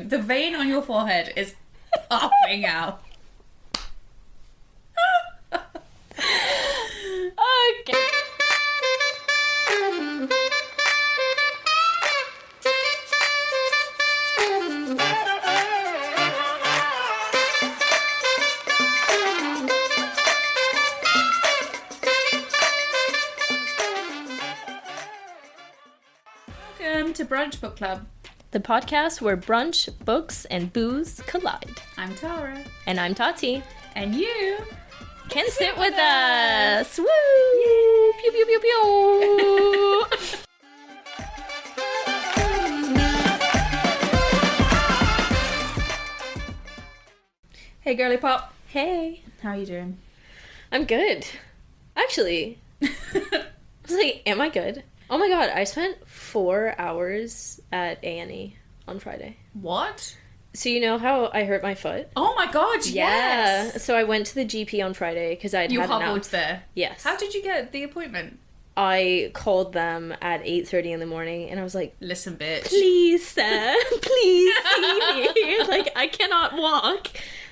The vein on your forehead is popping out. Okay. Welcome to Brunch Book Club. The podcast where brunch, books, and booze collide. I'm Tara. And I'm Tati. And you Can sit with us! Woo! Yay! Pew pew pew pew! Hey, girly pop. Hey. How are you doing? I'm good. Actually, I was like, am I good? Oh my god, I spent 4 hours at A&E on Friday. What? So you know how I hurt my foot? Oh my god, Yeah. yes! So I went to the GP on Friday because I'd You had hobbled enough. there. Yes. How did you get the appointment? I called them at 8:30 in the morning and I was like, Listen, bitch. please, sir, please see me. Like, I cannot walk.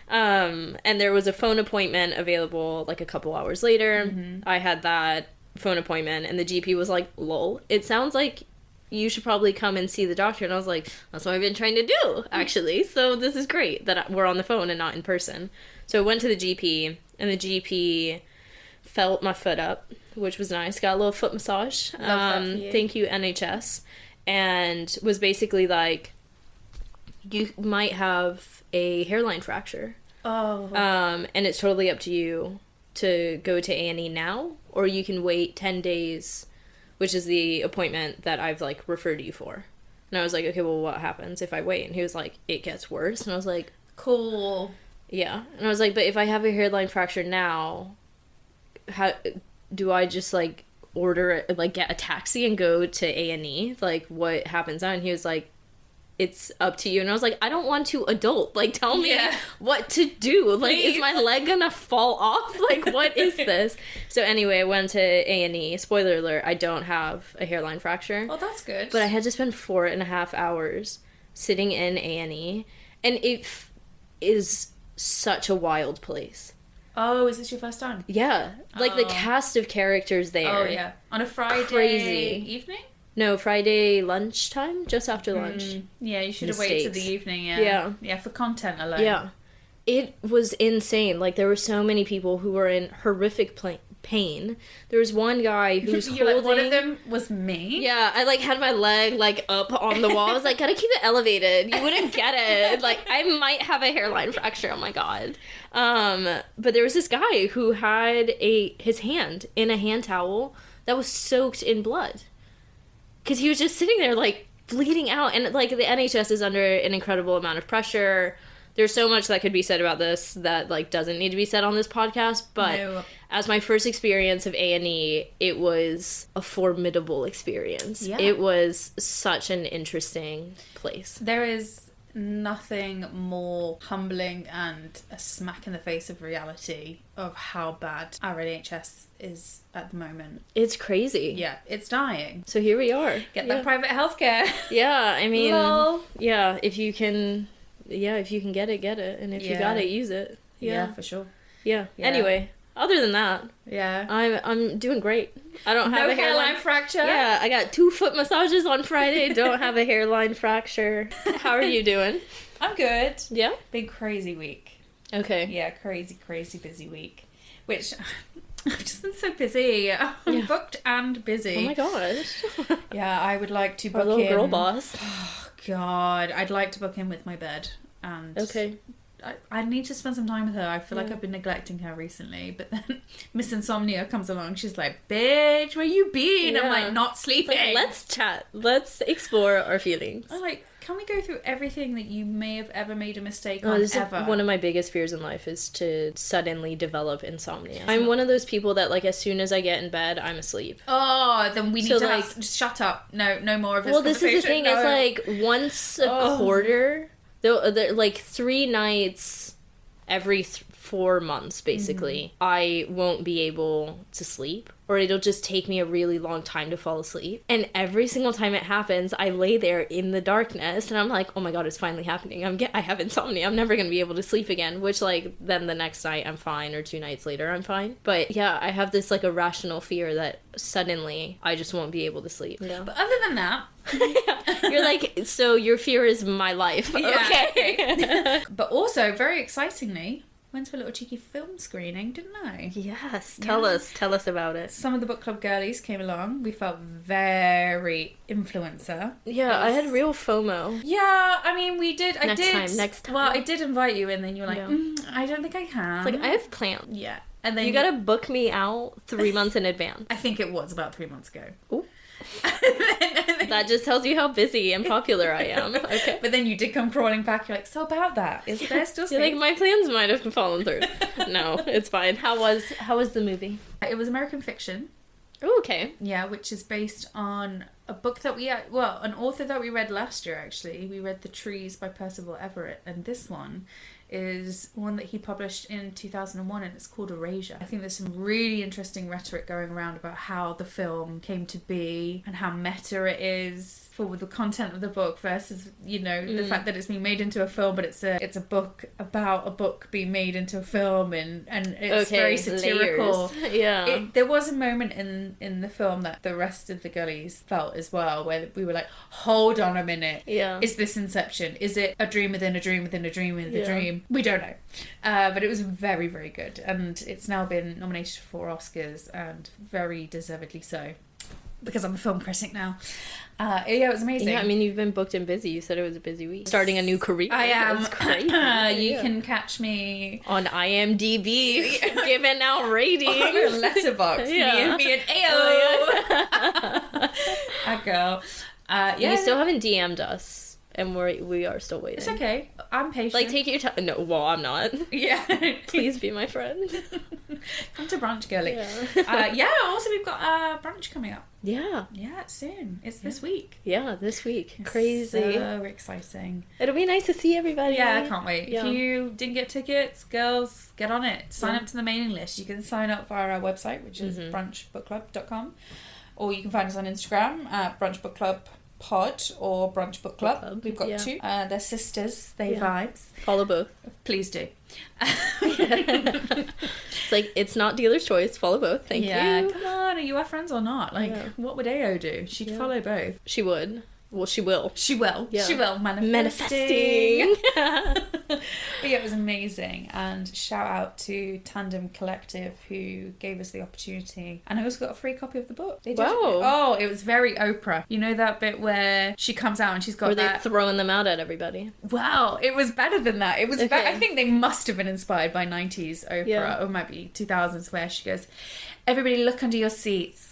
And there was a phone appointment available like a couple hours later. Mm-hmm. I had that phone appointment and the GP was like, lol, it sounds like you should probably come and see the doctor. And I was like, that's what I've been trying to do, actually. So this is great that we're on the phone and not in person. So I went to the GP and the GP felt my foot up, which was nice. Got a little foot massage. Love that for you. Thank you, NHS. And was basically like, you might have a hairline fracture. Oh. And it's totally up to you to go to A&E now, or you can wait 10 days, which is the appointment that I've like referred you for. And I was like, okay, well, what happens if I wait? And he was like, it gets worse. And I was like, Cool. yeah. And I was like, but if I have a hairline fracture now, how do I just like order like get a taxi and go to A&E? Like, what happens now? And he was like, it's up to you. And I was like, I don't want to adult. Like, tell me what to do. Like, Please. is my leg gonna fall off? Like, what is this? So anyway, I went to A&E. Spoiler alert, I don't have a hairline fracture. Oh, that's good. But I had to spend 4.5 hours sitting in A&E. And it is such a wild place. Oh, is this your first time? Yeah. Like, the Oh. cast of characters there. Oh, yeah. On a Friday Crazy. evening? No, Friday lunchtime? Just after lunch. Yeah, you should have In the waited till the States. evening, yeah. Yeah. Yeah, for content alone. Yeah. It was insane. Like, there were so many people who were in horrific pain. There was one guy who was You're holding... like, one of them was me? Yeah, I, like, had my leg, like, up on the wall. I was like, gotta keep it elevated. You wouldn't get it. Like, I might have a hairline fracture. Oh, my God. But there was this guy who had his hand in a hand towel that was soaked in blood. Because he was just sitting there, like, bleeding out. And, like, the NHS is under an incredible amount of pressure. There's so much that could be said about this that, like, doesn't need to be said on this podcast. But No. as my first experience of A&E, it was a formidable experience. Yeah. It was such an interesting place. There is nothing more humbling and a smack in the face of reality of how bad our NHS is at the moment. It's crazy. Yeah, it's dying. So here we are. Get yeah. that private healthcare. Yeah, I mean, Lol. yeah, if you can get it, get it. And if you Yeah. got it, use it. Yeah, Yeah. for sure. Yeah. Yeah. Anyway, other than that, Yeah. I'm doing great. I don't have No a hairline fracture? Yeah, I got 2 foot massages on Friday. Don't have a hairline fracture. How are you doing? I'm good. Yeah? Big crazy week. Okay. Yeah, crazy busy week. Which, I've just been so busy. I'm Yeah. booked and busy. Oh my gosh. Yeah, I would like to Our book little in. girl boss. Oh, God. I'd like to book in with my bed. And Okay. I need to spend some time with her. I feel like Yeah. I've been neglecting her recently. But then Miss Insomnia comes along. She's like, bitch, where you been? I'm Yeah. like, not sleeping. Like, let's chat. Let's explore our feelings. I'm like, can we go through everything that you may have ever made a mistake Oh, on this ever? is one of my biggest fears in life is to suddenly develop insomnia. I'm one of those people that, like, as soon as I get in bed, I'm asleep. Oh, then we need So, to like- just shut up. No more of this Well, this is the conversation. thing. No. It's like once a Oh. quarter, like 3 nights every 4 months, basically, I won't be able to sleep, or it'll just take me a really long time to fall asleep. And every single time it happens, I lay there in the darkness, and I'm like, oh my god, it's finally happening. I have insomnia. I'm never going to be able to sleep again, which, like, then the next night I'm fine, or 2 nights later I'm fine. But yeah, I have this, like, irrational fear that suddenly I just won't be able to sleep. Yeah. But other than that... You're like, so your fear is my life. Yeah, okay. But also, very excitingly, went to a little cheeky film screening, didn't I? Yes, tell us about it. Some of the book club girlies came along. We felt very influencer. Yeah, I had real FOMO. Yeah, I mean, we did. Next time. Well, I did invite you, and then you were like, Yeah. I don't think I can. It's like, I have plans. Yeah. And then You gotta book me out 3 months in advance. I think it was about 3 months ago. Ooh. That just tells you how busy and popular I am. Okay. But then you did come crawling back. You're like, so about that, is there still space? You're like, my plans might have fallen through. No, it's fine. How was the movie? It was American fiction. Oh, okay. Yeah, which is based on a book that an author that we read last year, actually. We read The Trees by Percival Everett, and this one is one that he published in 2001, and it's called Erasure. I think there's some really interesting rhetoric going around about how the film came to be and how meta it is for the content of the book versus, the fact that it's being made into a film, but it's a book about a book being made into a film, and it's very satirical. Layers. Yeah. There was a moment in the film that the rest of the girlies felt as well, where we were like, hold on a minute. Yeah. Is this Inception? Is it a dream within a dream within a dream within a dream? We don't know. But it was very, very good. And it's now been nominated for Oscars, and very deservedly so. Because I'm a film critic now. It was amazing. Yeah, I mean, you've been booked and busy. You said it was a busy week. Starting a new career. I am. That's crazy. You can catch me on IMDb, giving out ratings. On your letterbox. Yeah. Me and Ayo. A girl. You still haven't DM'd us. And we are still waiting. It's okay. I'm patient. Like, take your time. No, well, I'm not. Yeah. Please be my friend. Come to brunch, girly. Yeah. Also, we've got brunch coming up. Yeah. Yeah, it's soon. It's this week. Yeah, this week. Crazy. So exciting. It'll be nice to see everybody. Yeah, I can't wait. Yeah. If you didn't get tickets, girls, get on it. Sign up to the mailing list. You can sign up via our website, which is brunchbookclub.com. Or you can find us on Instagram at brunchbookclub pod or brunch book club. We've got two. They're sisters. They vibes. Follow both. Please do. It's like, it's not dealer's choice. Follow both. Thank you. Come on, are you our friends or not? Like, what would Ao do? She'd follow both. She would. Well, she will. She will. Yeah. She will. Manifesting. But yeah, it was amazing. And shout out to Tandem Collective, who gave us the opportunity. And I also got a free copy of the book. They did. Wow. Oh, it was very Oprah. You know that bit where she comes out and she's got Were they throwing them out at everybody? Wow, it was better than that. It was I think they must have been inspired by 90s Oprah, or maybe 2000s, where she goes, everybody look under your seats.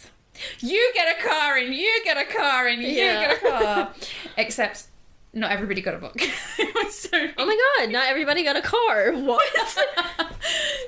You get a car and you get a car and you get a car. Except not everybody got a book. It was so oh my god, not everybody got a car. What?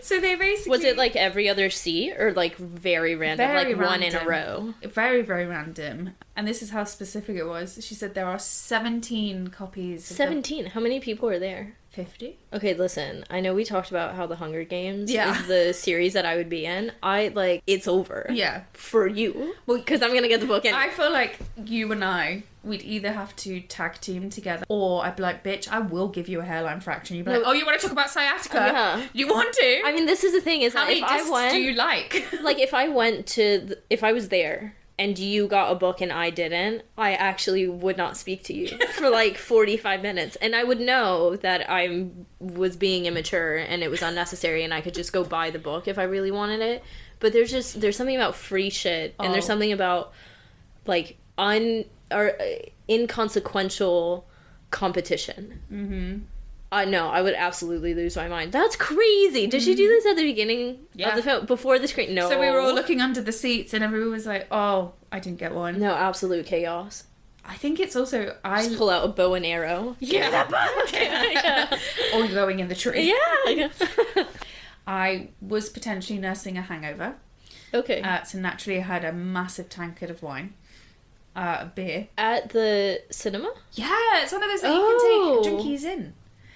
So they basically... Was it like every other seat or like very random? Very like one random. in a row? Very, very random. And this is how specific it was. She said there are 17 copies. 17? How many people are there? 50. Okay, listen, I know we talked about how The Hunger Games is the series that I would be in. It's over. Yeah. For you. Well, because I'm going to get the book anyway. I feel like you and I, we'd either have to tag team together, or I'd be like, bitch, I will give you a hairline fracture. And you'd be like, oh, you want to talk about sciatica? Yeah. You want to? I mean, this is the thing, is how many discs do you like? Like, if I went to... if I was there... and you got a book and I didn't, I actually would not speak to you for like 45 minutes. And I would know that I was being immature and it was unnecessary and I could just go buy the book if I really wanted it. But there's something about free shit, and there's something about like inconsequential competition. No, I would absolutely lose my mind. That's crazy. Did she do this at the beginning of the film? Before the screen? No. So we were all looking under the seats and everyone was like, oh, I didn't get one. No, absolute chaos. I think it's also... Just pull out a bow and arrow. Yeah, that book! Yeah. Or going in the tree. Yeah. I was potentially nursing a hangover. Okay. So naturally I had a massive tankard of wine. Beer. At the cinema? Yeah, it's one of those that you can take junkies in.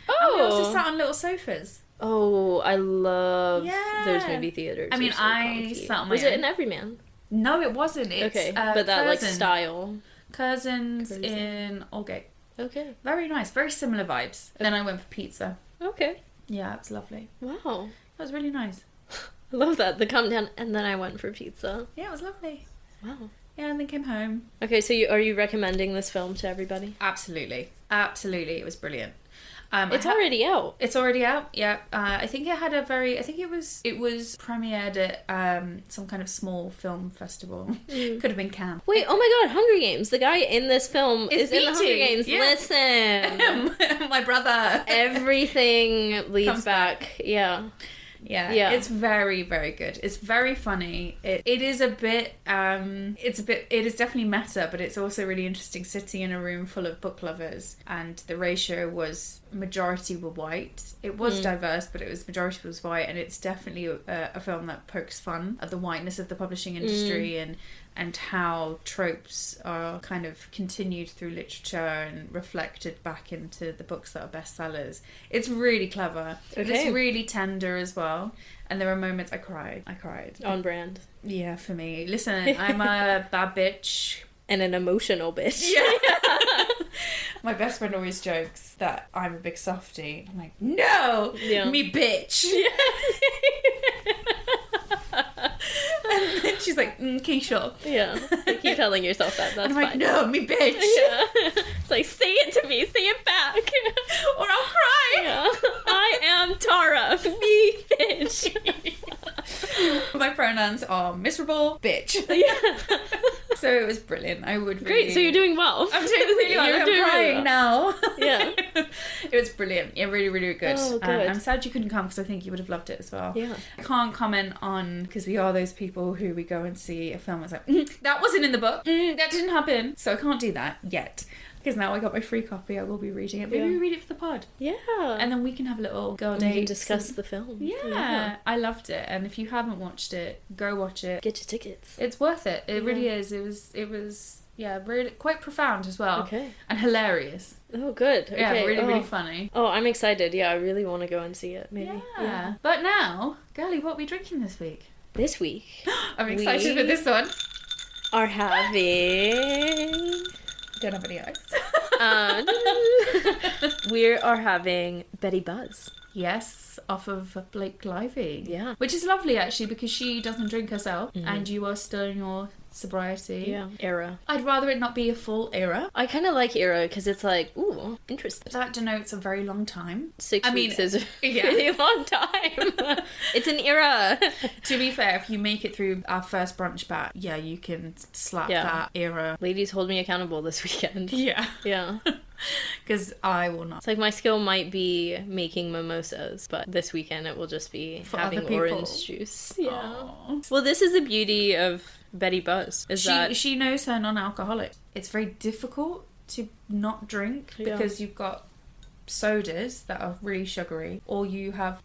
Oh. And we also sat on little sofas. Oh, I love Yeah. those movie theaters. I mean, They're so I comfy. sat on my Was it own. in Everyman? No, it wasn't. It's, Okay, but that like style. Cousins in Aldgate. Okay. Very nice. Very similar vibes. Then I went for pizza. Okay. Yeah, it was lovely. Wow. That was really nice. I love that. The come down, and then I went for pizza. Yeah, it was lovely. Wow. Yeah, and then came home. Okay, so are you recommending this film to everybody? Absolutely. It was brilliant. It's already out. It's already out. Yeah. I think it had a very. I think it was premiered at some kind of small film festival. Could have been Cannes. Wait, oh my God, Hunger Games. The guy in this film is in the Hunger BT. Games. Yeah. Listen. My brother. Everything leads Comes back. Yeah. Yeah, it's very, very good. It's very funny. It is a bit, it is definitely meta, but it's also really interesting sitting in a room full of book lovers, and the ratio was majority were white. It was diverse, but it was majority was white, and it's definitely a film that pokes fun at the whiteness of the publishing industry and how tropes are kind of continued through literature and reflected back into the books that are bestsellers. It's really clever. Okay. It's really tender as well. And there were moments I cried. On brand. Yeah, for me. Listen, I'm a bad bitch. And an emotional bitch. Yeah. My best friend always jokes that I'm a big softie. I'm like, no, me bitch. Yeah. And then she's like, Keisha. Yeah. You keep telling yourself that. That's I'm like, fine. no, me bitch. Yeah. It's like, say it to me. Say it back. Or I'll cry. Yeah. I am Tara. Me bitch. My pronouns are miserable, bitch. Yeah. So it was brilliant. I would really... Great, so you're doing well. I'm doing really well. I'm crying now. Yeah. It was brilliant. Yeah, really, really good. Oh, good. I'm sad you couldn't come because I think you would have loved it as well. Yeah. I can't comment on, because we are those people who we go and see a film that's like, that wasn't in the book. That didn't happen. So I can't do that yet. Because now I got my free copy, I will be reading it. Maybe we read it for the pod. Yeah. And then we can have a little girl date. We can discuss the film. Yeah. I loved it. And if you haven't watched it, go watch it. Get your tickets. It's worth it. It really is. It was really quite profound as well. Okay. And hilarious. Oh, good. Okay. Yeah, really funny. Oh, I'm excited. Yeah, I really want to go and see it. Maybe. Yeah. But now, girlie, what are we drinking this week? This week. I'm excited for this one. Are having... Don't have any eyes. We are having Betty Buzz. Yes, off of Blake Lively. Yeah. Which is lovely, actually, because she doesn't drink herself, and you are still in your sobriety. Yeah. Era. I'd rather it not be a full era. I kind of like era because it's like, ooh, interesting. That denotes a very long time. 6 weeks is a really long time. It's an era. To be fair, if you make it through our first brunch bat, yeah, you can slap that era. Ladies, hold me accountable this weekend. Yeah. Yeah. Because I will not. It's like my skill might be making mimosas, but this weekend it will just be For having other people. orange juice. Yeah. Aww. Well, this is the beauty of Betty Buzz. She knows her non-alcoholic. It's very difficult to not drink because you've got sodas that are really sugary, or you have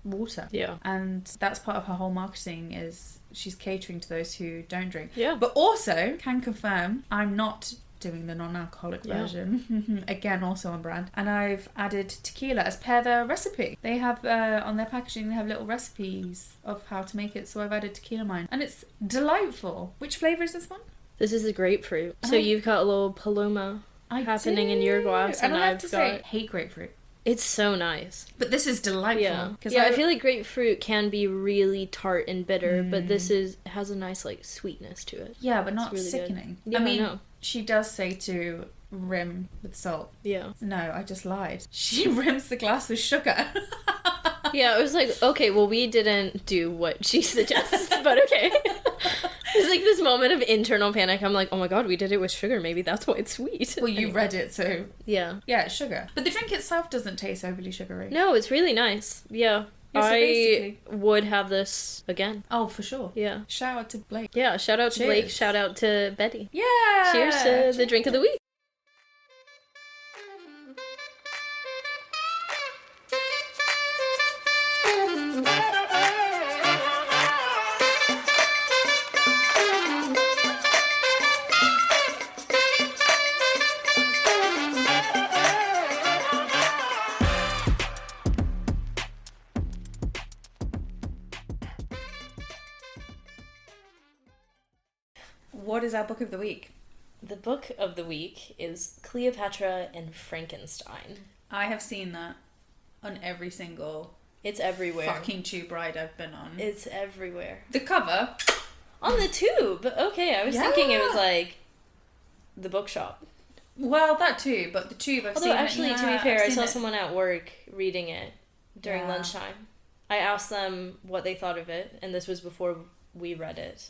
water. Yeah. And that's part of her whole marketing is she's catering to those who don't drink. Yeah. But also, can confirm, I'm not doing the non-alcoholic version. Again, also on brand. And I've added tequila as per their recipe. They have, on their packaging, they have little recipes of how to make it. So I've added tequila mine. And it's delightful. Which flavour is this one? This is the grapefruit. So you've got a little paloma happening in your glass. And I have to say, got... hate grapefruit. It's so nice. But this is delightful. Yeah, I feel like grapefruit can be really tart and bitter, but this has a nice, like, sweetness to it. Yeah, but not really sickening. Yeah, I mean, no. She does say to rim with salt. Yeah. No, I just lied. She rims the glass with sugar. Yeah, it was like, okay, well, we didn't do what she suggests, but okay. It's like this moment of internal panic. I'm like, oh my god, we did it with sugar. Maybe that's why it's sweet. Well, you read it, so... Yeah. Yeah, it's sugar. But the drink itself doesn't taste overly sugary. No, it's really nice. Yeah. Yeah, so I basically- would have this again. Oh, for sure. Yeah. Shout out to Blake. Yeah, shout out to Cheers. Blake, shout out to Betty. Yeah! Cheers to the drink of the week. what is our book of the week? The book of the week is Cleopatra and Frankenstein. I have seen that on every single... It's everywhere. Fucking tube ride I've been on. It's everywhere. The cover. On the tube. Okay, I was thinking it was like the bookshop. Well, that too, but the tube I've seen. Although actually, to be fair, I saw it. Someone at work reading it during lunchtime. I asked them what they thought of it, and this was before we read it.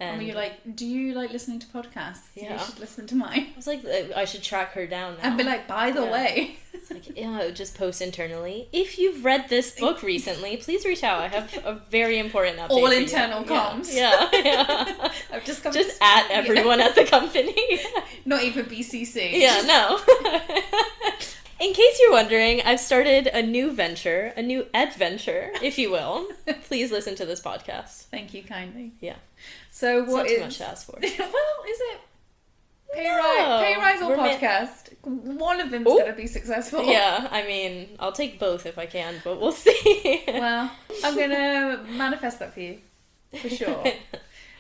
And you're like, do you like listening to podcasts? Yeah. You should listen to mine. I was like, I should track her down now. And be like, by the way. It's like, just post internally. If you've read this book recently, please reach out. I have a very important update. All for internal you. comms. Yeah. I've just come just at everyone at the company. Not even BCC. Yeah, no. In case you're wondering, I've started a new venture, a new adventure, if you will. Please listen to this podcast. Thank you kindly. Yeah. So it's what not is... too much to ask for. Well, is it? Pay No. rise or podcast? One of them's going to be successful. Yeah, I mean, I'll take both if I can, but we'll see. Well, I'm going to manifest that for you. For sure.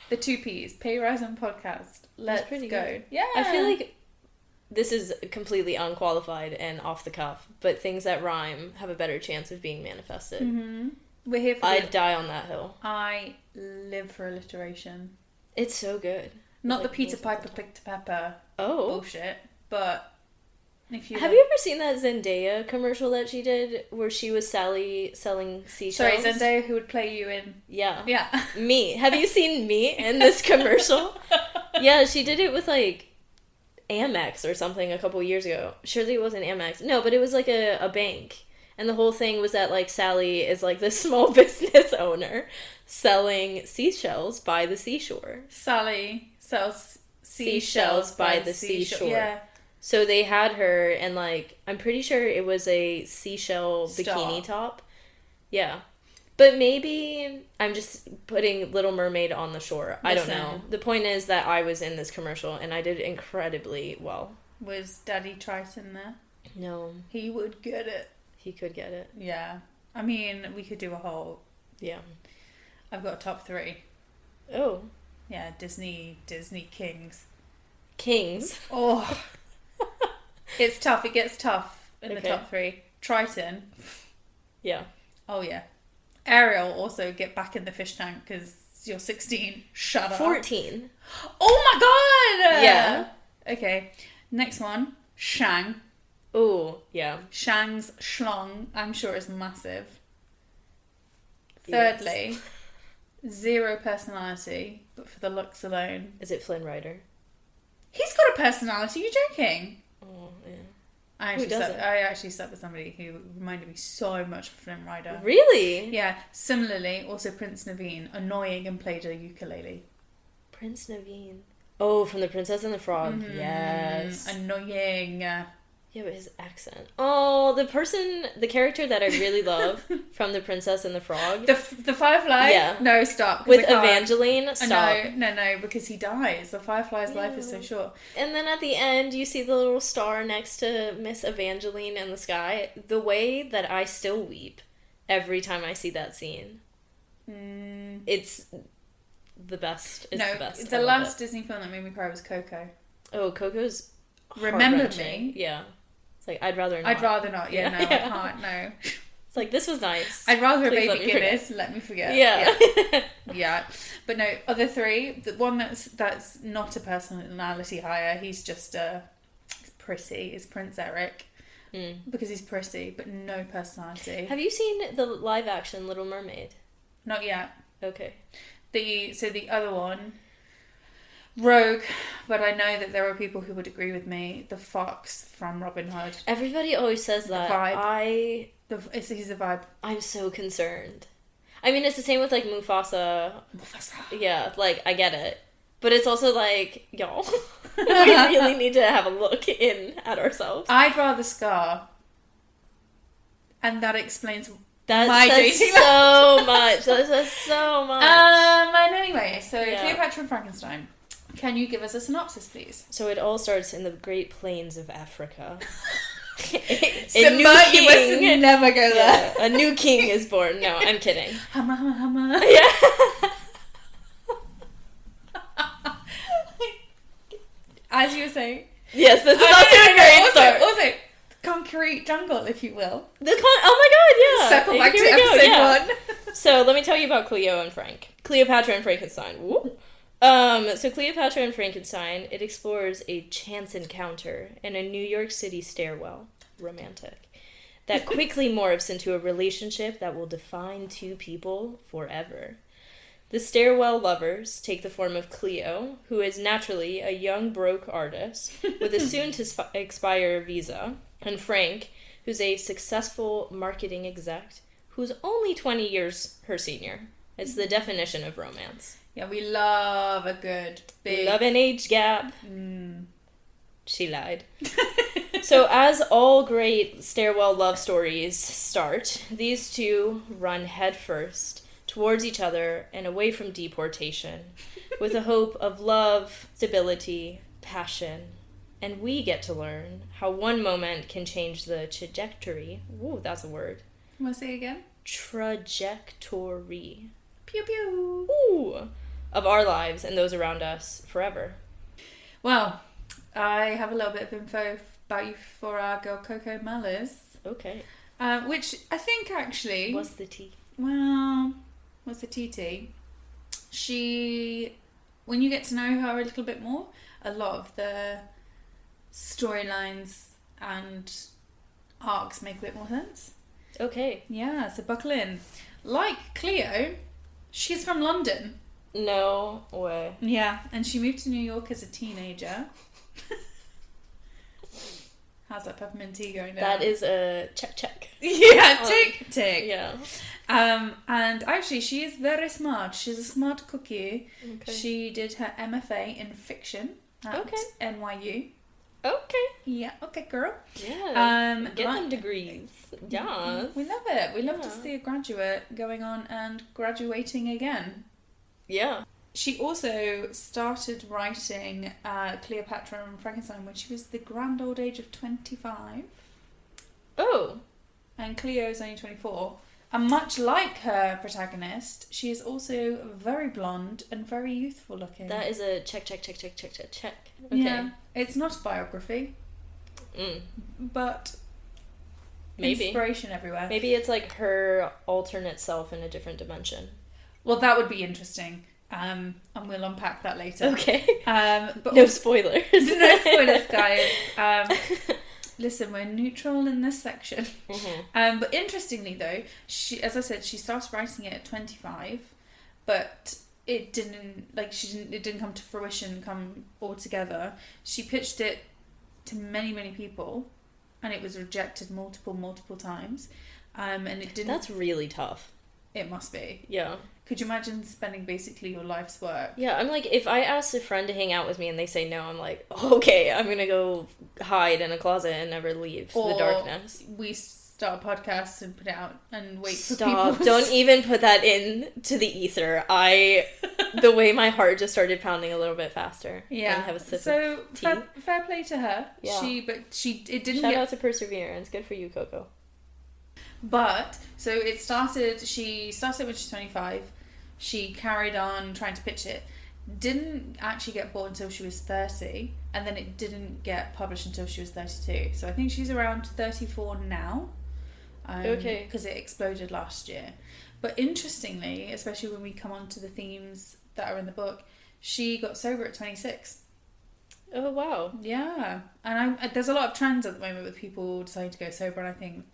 The 2 Ps. Pay rise and podcast. Let's go. Good. Yeah. I feel like this is completely unqualified and off the cuff, but things that rhyme have a better chance of being manifested. Mm-hmm. We're here for I'd die on that hill. I live for alliteration. It's so good. Not the Peter Piper picked to pepper bullshit, but if you have you ever seen that Zendaya commercial that she did where she was Sally selling seashells? Sorry, Zendaya, who would play you in... Yeah. Me. Have you seen me in this commercial? Yeah, she did it with like Amex or something a couple years ago. Surely it wasn't Amex. No, but it was like a bank. And the whole thing was that, like, Sally is, like, this small business owner selling seashells by the seashore. Sally sells seashells by the seashore. Yeah. So they had her, and, like, I'm pretty sure it was a seashell bikini top. Yeah. But maybe I'm just putting Little Mermaid on the shore. I don't know. The point is that I was in this commercial, and I did incredibly well. Was Daddy Triton there? No. He would get it. He could get it. Yeah. I mean, we could do a whole... Yeah. I've got a top 3. Oh. Yeah, Disney Kings. Kings? Oh. It's tough. It gets tough in the top 3. Triton. Yeah. Oh, yeah. Ariel, also get back in the fish tank because you're 16. Shut up. 14. Oh my god! Yeah. Okay. Next one. Shang. Oh, yeah. Shang's schlong, I'm sure, is massive. Yes. Thirdly, 0 personality, but for the looks alone. Is it Flynn Rider? He's got a personality, you're joking? Oh, yeah. I actually slept with somebody who reminded me so much of Flynn Rider. Really? Yeah. Similarly, also Prince Naveen, annoying and played a ukulele. Prince Naveen. Oh, from The Princess and the Frog. Mm-hmm. Yes. Annoying. Yeah, but his accent. Oh, the character that I really love from The Princess and the Frog. The Firefly? Yeah. No, stop. With Evangeline? Stop. No, because he dies. The Firefly's life is so short. And then at the end, you see the little star next to Miss Evangeline in the sky. The way that I still weep every time I see that scene. It's the best. It's the best. The last Disney film that made me cry was Coco. Oh, Coco's Remember Me? Yeah. It's like, I'd rather not. I'd rather not. Yeah, no, I can't. No. It's like, this was nice. I'd rather a Please baby Guinness. Let me forget. Yeah. Yeah. But no, other 3. The one that's not a personality hire. He's just pretty. Is Prince Eric. Because he's pretty, but no personality. Have you seen the live action Little Mermaid? Not yet. Okay. The other one, Rogue, but I know that there are people who would agree with me. The fox from Robin Hood. Everybody always says that. The vibe. He's a vibe. I'm so concerned. I mean, it's the same with, like, Mufasa. Yeah, like, I get it. But it's also like, y'all, we really need to have a look in at ourselves. I'd rather Scar. And that explains that my says dating so much. That says so much. And anyway, so Cleopatra and Frankenstein. Can you give us a synopsis, please? So it all starts in the Great Plains of Africa. You must never go there. Yeah, a new king is born. No, I'm kidding. Humma, humma, humma. Yeah. also... Yes, this is also a great start. Also, concrete jungle, if you will. Oh my god, yeah. Circle back to episode 1. So let me tell you about Cleo and Frank. Cleopatra and Frankenstein. Woo. So Cleopatra and Frankenstein, it explores a chance encounter in a New York City stairwell, romantic, that quickly morphs into a relationship that will define two people forever. The stairwell lovers take the form of Cleo, who is naturally a young broke artist with a soon-to-expire visa, and Frank, who's a successful marketing exec who's only 20 years her senior. It's the definition of romance. Yeah, we love a good big... Love an age gap. She lied. So as all great stairwell love stories start, these two run headfirst towards each other and away from deportation with the hope of love, stability, passion. And we get to learn how one moment can change the trajectory. Ooh, that's a word. Want to say it again? Trajectory. Pew pew. Ooh. Of our lives and those around us forever. Well, I have a little bit of info about you for our girl Coco Mellors. Okay. Which I think actually... What's the tea? Well, what's the TT? She... When you get to know her a little bit more, a lot of the storylines and arcs make a bit more sense. Okay. Yeah, so buckle in. Like Cleo, she's from London. No way. Yeah, and she moved to New York as a teenager. How's that peppermint tea going down? That is a check. Yeah, tick. Yeah. And actually, she is very smart. She's a smart cookie. Okay. She did her MFA in fiction at NYU. Okay. Yeah, okay, girl. Yeah. Get them degrees. Yeah. We love it. We love to see a graduate going on and graduating again. Yeah. She also started writing Cleopatra and Frankenstein when she was the grand old age of 25. Oh. And Cleo's only 24. And much like her protagonist, she is also very blonde and very youthful looking. That is a check. Okay. Yeah. It's not a biography. But maybe. Inspiration everywhere. Maybe it's like her alternate self in a different dimension. Well, that would be interesting. And we'll unpack that later. Okay. But no spoilers. No spoilers, guys. Listen, we're neutral in this section. Mm-hmm. But interestingly, though, she, as I said, she started writing it at 25, but it didn't come to fruition, come all together. She pitched it to many, many people, and it was rejected multiple times. And it didn't. That's really tough. It must be. Yeah. Could you imagine spending basically your life's work? Yeah, I'm like, if I ask a friend to hang out with me and they say no, I'm like, okay, I'm gonna go hide in a closet and never leave the darkness. We start a podcast and put it out and wait for people. Stop. Don't even put that in to the ether. The way my heart just started pounding a little bit faster. Yeah. Have a sip so of tea. Fair play to her. Yeah. It didn't Shout out to perseverance. Good for you, Coco. But so it started. She started when she's 25. She carried on trying to pitch it. Didn't actually get bought until she was 30, and then it didn't get published until she was 32. So I think she's around 34 now. Okay. Because it exploded last year. But interestingly, especially when we come on to the themes that are in the book, she got sober at 26. Oh, wow. Yeah. And there's a lot of trends at the moment with people deciding to go sober, and I think,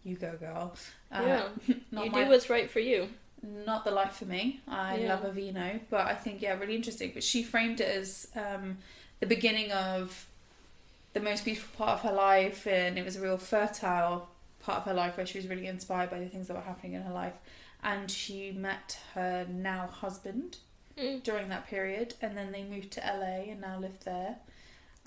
you go, girl. Yeah. You do what's right for you. Not the life for me. I love a vino, but I think, really interesting. But she framed it as the beginning of the most beautiful part of her life, and it was a real fertile part of her life where she was really inspired by the things that were happening in her life. And she met her now husband during that period, and then they moved to LA and now live there.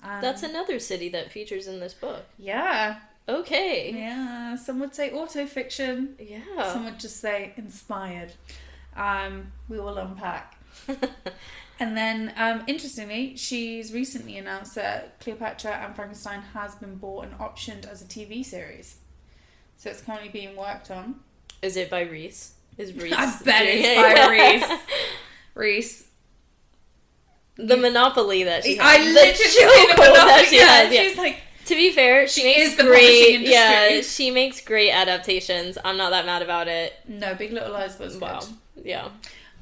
That's another city that features in this book. Yeah. Okay. Yeah, some would say autofiction. Yeah. Some would just say inspired. We will unpack. And then, interestingly, she's recently announced that Cleopatra and Frankenstein has been bought and optioned as a TV series. So it's currently being worked on. Is it by Reese? Is Reese? I bet it's by Reese. Reese. The monopoly that she has. I literally say the monopoly that she has. Yeah. She's like, to be fair, she makes is the great. publishing industry. Yeah, she makes great adaptations. I'm not that mad about it. No, Big Little Lies was Wow. good. Yeah.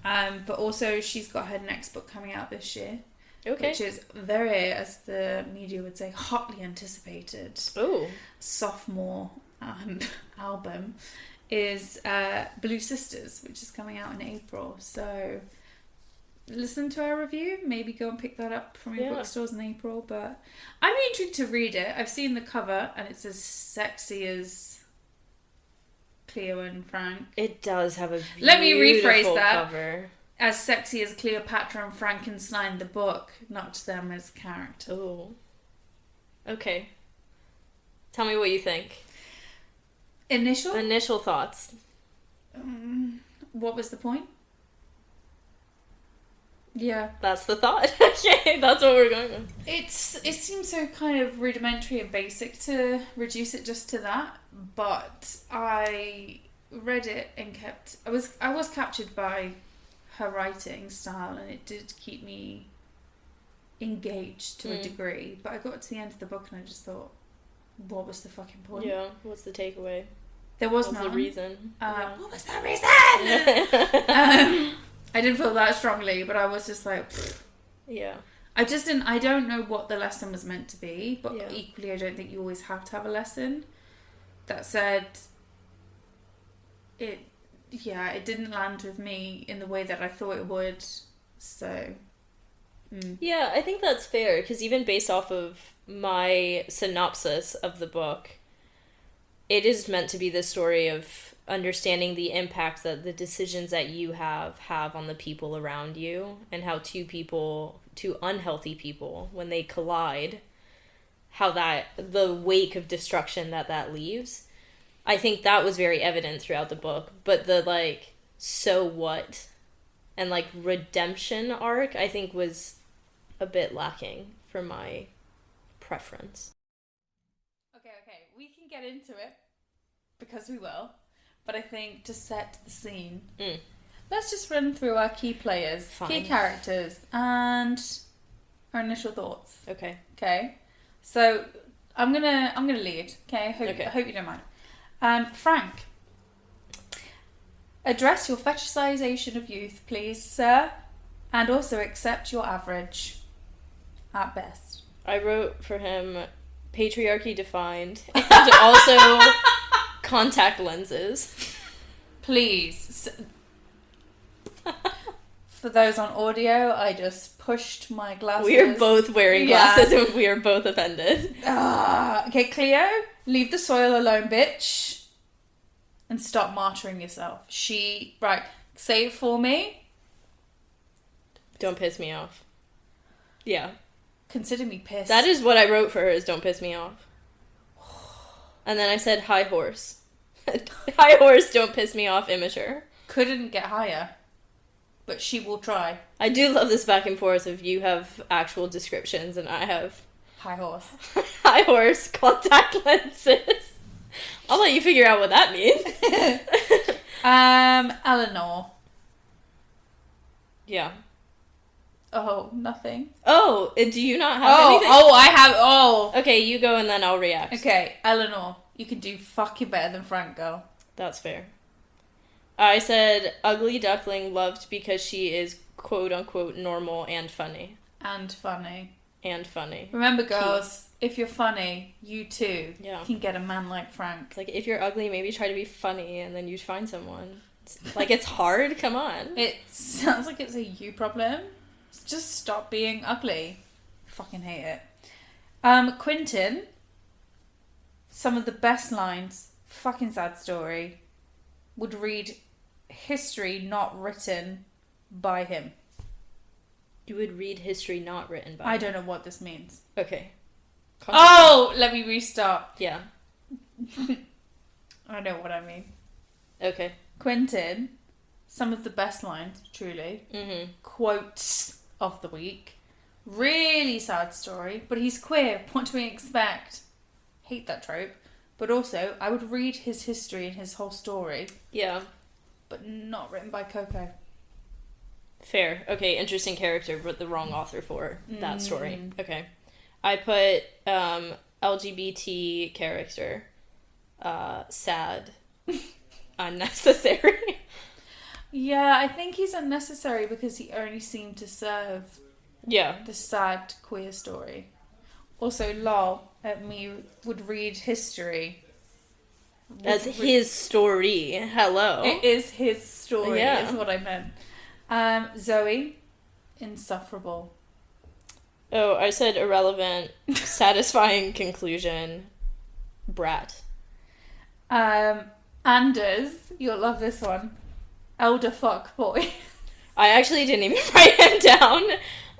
But also she's got her next book coming out this year. Okay. Which is very, as the media would say, hotly anticipated. Oh. Sophomore album is Blue Sisters, which is coming out in April. So listen to our review. Maybe go and pick that up from your bookstores in April. But I'm intrigued to read it. I've seen the cover and it's as sexy as Cleo and Frank. It does have a beautiful Let me rephrase that. cover. As sexy as Cleopatra and Frankenstein, the book, not them as character. Oh. Okay. Tell me what you think. Initial thoughts. What was the point? Yeah. That's the thought. Okay, that's what we're going with. It seems so kind of rudimentary and basic to reduce it just to that, but I read it and I was captured by her writing style, and it did keep me engaged to a degree, but I got to the end of the book and I just thought, what was the fucking point? Yeah, what's the takeaway? There was none. the reason? What was the reason? I didn't feel that strongly, but I was just like, pfft. Yeah. I don't know what the lesson was meant to be, but equally I don't think you always have to have a lesson. That said, it didn't land with me in the way that I thought it would, so... Yeah, I think that's fair, because even based off of my synopsis of the book, it is meant to be the story of understanding the impact that the decisions that you have on the people around you, and how two unhealthy people, when they collide, how the wake of destruction that leaves. I think that was very evident throughout the book, but the, so what and, redemption arc, I think was a bit lacking for my preference. Okay, we can get into it, because we will, but I think to set the scene, let's just run through our key players, key characters, and our initial thoughts. Okay, so I'm gonna lead, okay? I hope you don't mind. Frank, address your fetishization of youth, please, sir, and also accept your average, at best. I wrote for him patriarchy defined, and also contact lenses. Please. For those on audio, I just pushed my glasses. We are both wearing glasses and we are both offended. Okay, Cleo, leave the soil alone, bitch. And stop martyring yourself. Right, say it for me. Don't piss me off. Yeah. Consider me pissed. That is what I wrote for her, is don't piss me off. And then I said, high horse. High horse, don't piss me off, immature. Couldn't get higher. But she will try. I do love this back and forth of you have actual descriptions and I have... High horse. High horse, contact lenses. I'll let you figure out what that means. Eleanor. Yeah. Oh, nothing. Oh, do you not have anything? I have... Okay, you go and then I'll react. Okay, Eleanor, you can do fucking better than Frank, girl. That's fair. I said, ugly duckling loved because she is quote-unquote normal and funny. And funny. Remember, girls, if you're funny, you too can get a man like Frank. If you're ugly, maybe try to be funny and then you'd find someone. It's hard, come on. It sounds like it's a you problem. Just stop being ugly. Fucking hate it. Quentin, some of the best lines, fucking sad story, would read history not written by him. You would read history not written by him? I don't know what this means. Okay. Let me restart. Yeah. I know what I mean. Okay. Quentin, some of the best lines, truly. Mm-hmm. Quotes of the week. Really sad story, but he's queer. What do we expect? Hate that trope. But also, I would read his history and his whole story. Yeah. But not written by Coco. Fair. Okay, interesting character, but the wrong author for that story. Okay. I put LGBT character. Sad. Unnecessary. Yeah, I think he's unnecessary because he only seemed to serve the sad queer story. Also, lol, me would read history. As his story. Hello. It is his story, is what I meant. Zoe, insufferable. Oh, I said irrelevant, satisfying conclusion, brat. Anders, you'll love this one. Elder fuck boy. I actually didn't even write him down.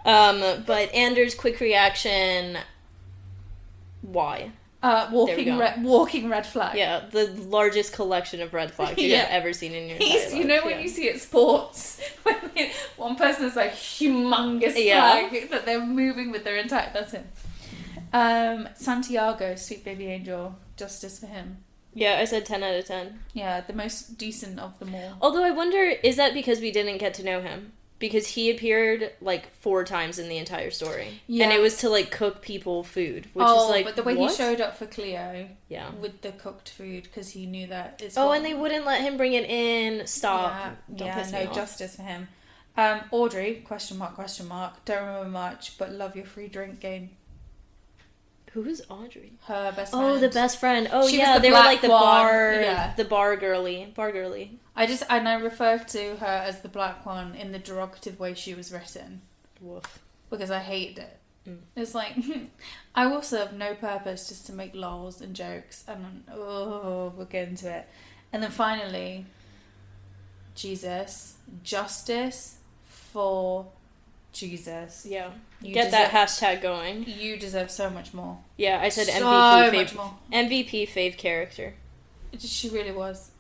But Anders' quick reaction, why? Walking red flag. Yeah, the largest collection of red flags you've ever seen in your entire life. You know when you see at sports, when one person is like humongous flag that they're moving with their entire... That's him. Santiago, sweet baby angel, justice for him. Yeah, I said 10 out of 10. Yeah, the most decent of them all. Although I wonder, is that because we didn't get to know him? Because he appeared, 4 times in the entire story. Yeah. And it was to, cook people food, which is, but the way he showed up for Cleo... Yeah. With the cooked food, because he knew that it's... and they wouldn't let him bring it in. Stop. Yeah, Don't piss me off. Justice for him. Audrey, question mark. Don't remember much, but love your free drink game. Who is Audrey? Her best friend. Oh, the best friend. Oh, she yeah, was they were like the one. bar, the bar girly. I refer to her as the black one in the derogative way she was written. Woof. Because I hated it. It's like, I will serve no purpose just to make lols and jokes. And we'll get into it. And then finally, Jesus, justice for Jesus. Yeah. Get that hashtag going. You deserve so much more. Yeah, I said MVP fave character. She really was.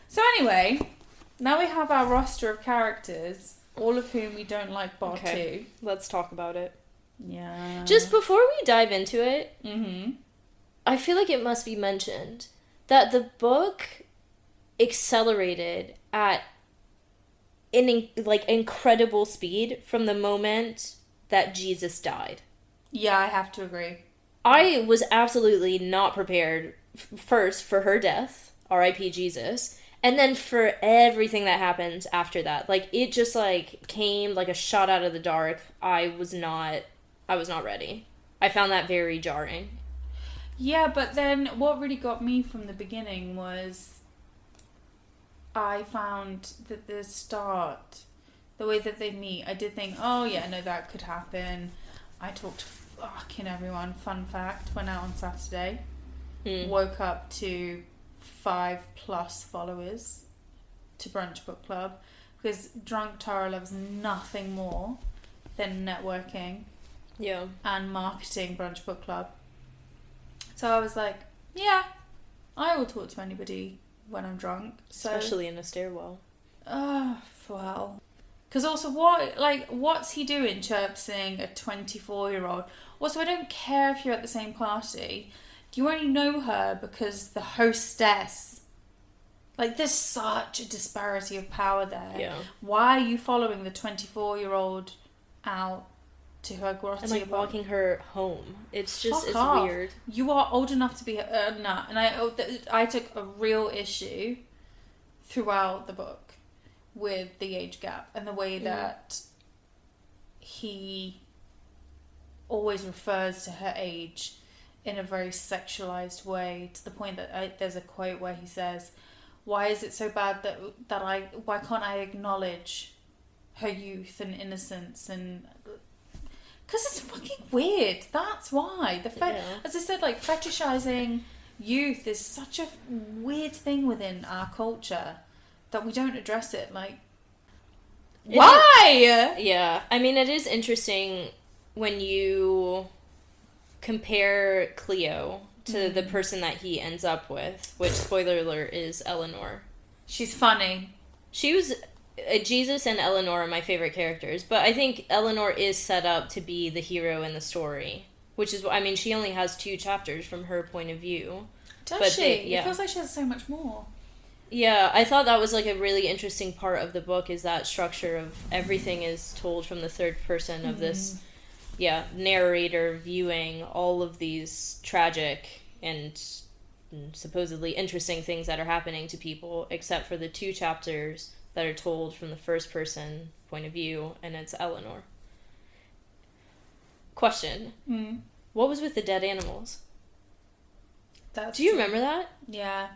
So anyway, now we have our roster of characters, all of whom we don't like bar 2. Let's talk about it. Yeah. Just before we dive into it, I feel like it must be mentioned that the book accelerated at incredible speed from the moment that Jesus died. Yeah, I have to agree. I was absolutely not prepared first for her death, R.I.P. Jesus, and then for everything that happened after that. It just came like a shot out of the dark. I was not ready. I found that very jarring. Yeah, but then what really got me from the beginning was I found that the start, the way that they meet, I did think, that could happen. I talked to fucking everyone. Fun fact, went out on Saturday, woke up to 5+ followers to Brunch Book Club, because drunk Tara loves nothing more than networking and marketing Brunch Book Club. So I was like, yeah, I will talk to anybody when I'm drunk. So, especially in a stairwell. Well. Because also, what's he doing chirping a 24-year-old? Also, I don't care if you're at the same party. You only know her because the hostess. There's such a disparity of power there. Yeah. Why are you following the 24-year-old out to her grotty? And walking her home. It's weird. You are old enough to be a nut. And I took a real issue throughout the book with the age gap and the way that he always refers to her age in a very sexualized way, to the point that there's a quote where he says, why is it so bad why can't I acknowledge her youth and innocence? And because it's fucking weird. That's why. As I said, fetishizing youth is such a weird thing within our culture that we don't address it. Why? Yeah. I mean, it is interesting when you compare Cleo to the person that he ends up with, which, spoiler alert, is Eleanor. She's funny. She was... Jesus and Eleanor are my favorite characters, but I think Eleanor is set up to be the hero in the story, which is, she only has 2 chapters from her point of view. Does she? It feels like she has so much more. Yeah, I thought that was like a really interesting part of the book, is that structure of everything is told from the third person of this, narrator viewing all of these tragic and supposedly interesting things that are happening to people, except for the 2 chapters that are told from the first person point of view, and it's Eleanor. Question. What was with the dead animals? Do you remember that? Yeah.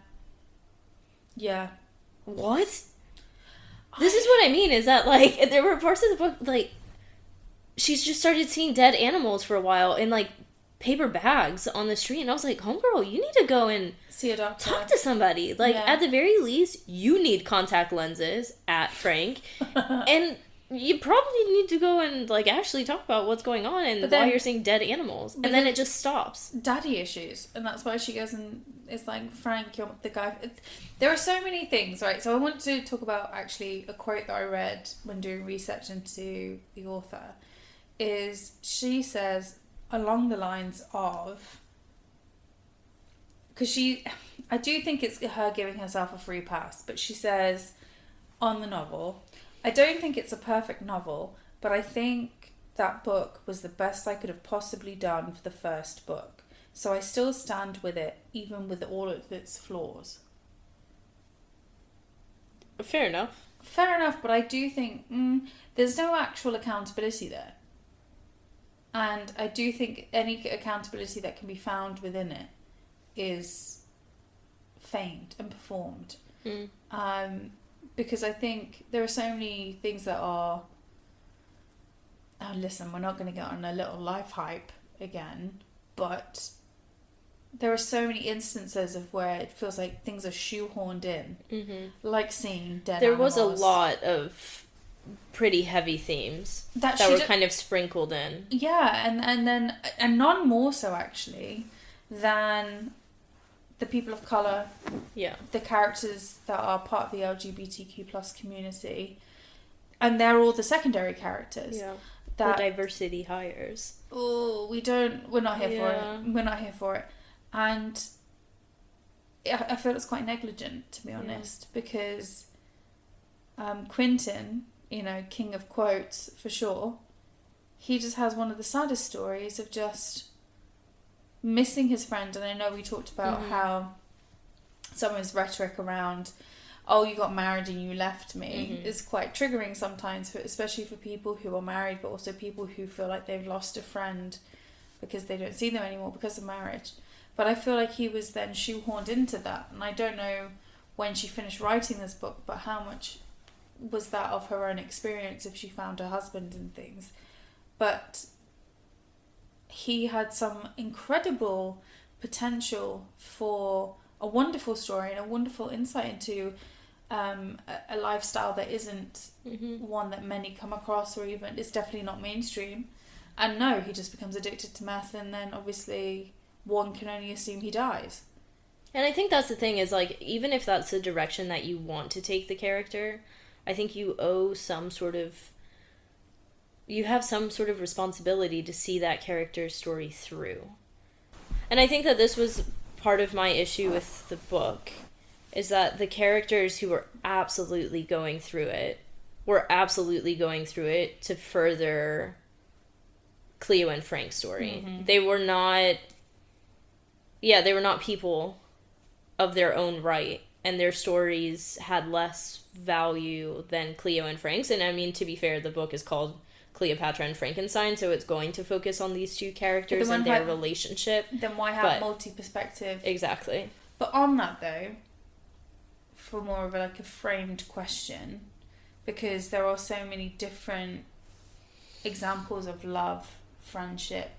Yeah. What? This is what I mean, is that, like, there were parts of the book, like, she's just started seeing dead animals for a while in, like, paper bags on the street, and I was like, homegirl, you need to go and see a doctor. Talk to somebody. Like, at the very least, you need contact lenses, at Frank, and you probably need to go and, like, actually talk about what's going on and why you're seeing dead animals. And then it just stops. Daddy issues. And that's why she goes and is like, Frank, you're the guy. There are so many things, right? So I want to talk about, actually, a quote that I read when doing research into the author. Is she says, along the lines of... Because I do think it's her giving herself a free pass. But she says, on the novel... I don't think it's a perfect novel, but I think that book was the best I could have possibly done for the first book. So I still stand with it, even with all of its flaws. Fair enough. Fair enough, but I do think there's no actual accountability there. And I do think any accountability that can be found within it is feigned and performed. Because I think there are so many things that are... Oh, listen, we're not going to get on a little life hype again, but there are so many instances of where it feels like things are shoehorned in, like seeing dead animals. There was a lot of pretty heavy themes that were kind of sprinkled in. Yeah, and none more so, actually, than... the people of colour, the characters that are part of the LGBTQ plus community, and they're all the secondary characters. Yeah, the diversity hires. Oh, we're not here for it. We're not here for it. And I feel it's quite negligent, to be honest, because Quentin, king of quotes for sure, he just has one of the saddest stories of just... missing his friend. And I know we talked about how some of his rhetoric around, oh, you got married and you left me, is quite triggering sometimes, especially for people who are married, but also people who feel like they've lost a friend because they don't see them anymore because of marriage. But I feel like he was then shoehorned into that, and I don't know when she finished writing this book, but how much was that of her own experience if she found her husband and things. But he had some incredible potential for a wonderful story and a wonderful insight into a lifestyle that isn't one that many come across, or even it's definitely not mainstream. And no, he just becomes addicted to meth, and then obviously one can only assume he dies. And I think that's the thing, is like, even if that's the direction that you want to take the character, I think you owe some sort of... you have some sort of responsibility to see that character's story through. And I think that this was part of my issue with the book, is that the characters who were absolutely going through it were absolutely going through it to further Cleo and Frank's story. They were not... they were not people of their own right, and their stories had less value than Cleo and Frank's. And I mean, to be fair, the book is called Cleopatra and Frankenstein, so it's going to focus on these 2 characters and their relationship. Then why have multi-perspective? Exactly. But on that, though, for more of a framed question, because there are so many different examples of love, friendship,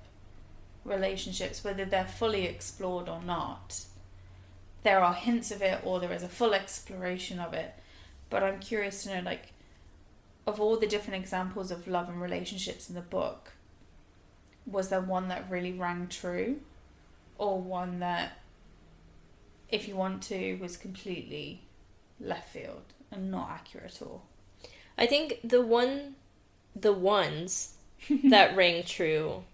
relationships, whether they're fully explored or not. There are hints of it, or there is a full exploration of it. But I'm curious to know, of all the different examples of love and relationships in the book, was there one that really rang true? Or one that, if you want to, was completely left field and not accurate at all? I think the ones that rang true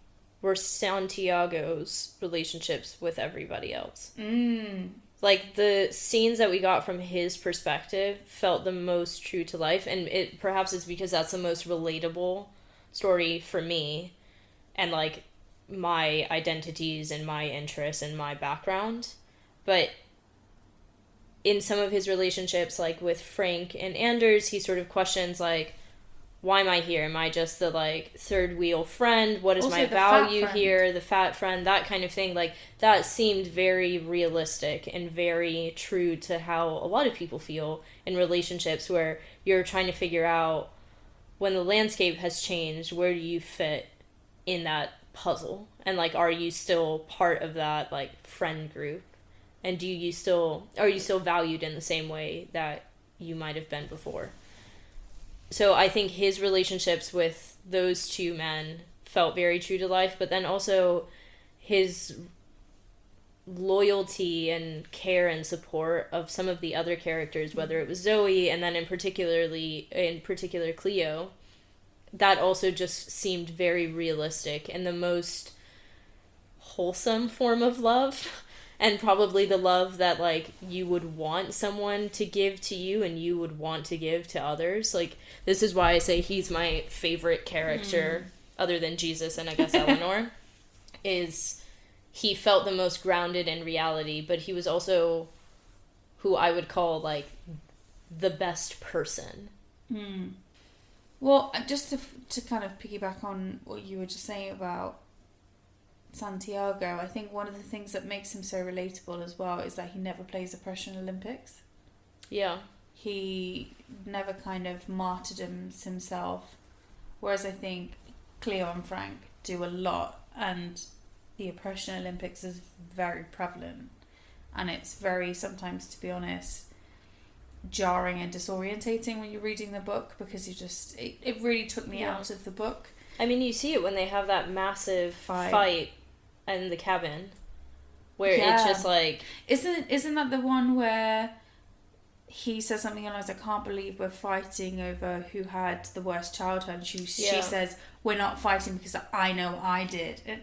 were Santiago's relationships with everybody else. like, the scenes that we got from his perspective felt the most true to life, and it perhaps is because that's the most relatable story for me, and, like, my identities and my interests and my background. But in some of his relationships, like with Frank and Anders, he sort of questions, like, why am I here? Am I just the, like, third wheel friend? What is Also my the value fat friend. here? The fat friend, that kind of thing. Like, that seemed very realistic and very true to how a lot of people feel in relationships, where you're trying to figure out, when the landscape has changed, where do you fit in that puzzle? And, like, are you still part of that, like, friend group? And are you still valued in the same way that you might have been before? So I think his relationships with those two men felt very true to life, but then also his loyalty and care and support of some of the other characters, whether it was Zoe and then in particular Cleo, that also just seemed very realistic and the most wholesome form of love. And probably the love that, like, you would want someone to give to you and you would want to give to others. Like, this is why I say he's my favorite character, other than Jesus and I guess Eleanor, is he felt the most grounded in reality, but he was also who I would call, like, the best person. Well, just to kind of piggyback on what you were just saying about Santiago, I think one of the things that makes him so relatable as well is that he never plays a Prussian Olympics. Yeah. He never kind of martyrdoms himself, whereas I think Cleo and Frank do a lot, and the oppression Olympics is very prevalent, and it's very, sometimes, to be honest, jarring and disorientating when you're reading the book, because it really took me out of the book. I mean, you see it when they have that massive fight in the cabin, where it's just like... Isn't that the one where he says something along the lines, I can't believe we're fighting over who had the worst childhood, and she says, we're not fighting because I know I did. And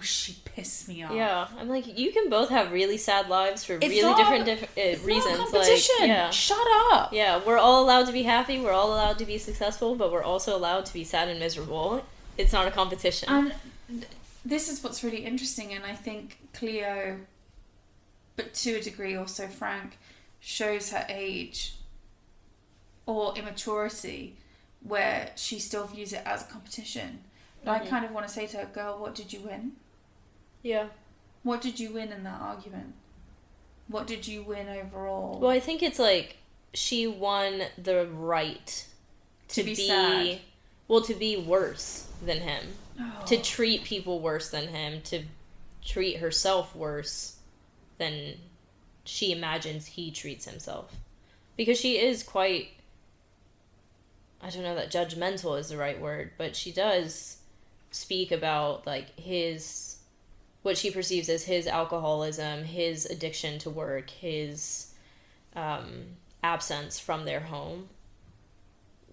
she pissed me off. Yeah, I'm like, you can both have really sad lives for It's really not, different it's reasons. Not a competition. Like, yeah. Shut up. Yeah, we're all allowed to be happy, we're all allowed to be successful, but we're also allowed to be sad and miserable. It's not a competition. And this is what's really interesting, and I think Cleo, but to a degree also Frank, shows her age or immaturity, where she still views it as a competition. But I kind of want to say to her, girl, what did you win? Yeah. What did you win in that argument? What did you win overall? Well, I think it's like she won the right to be sad. Well, to be worse than him. Oh. To treat people worse than him. To treat herself worse than she imagines he treats himself. Because she is quite... I don't know that judgmental is the right word, but she does speak about, like, what she perceives as his alcoholism, his addiction to work, his absence from their home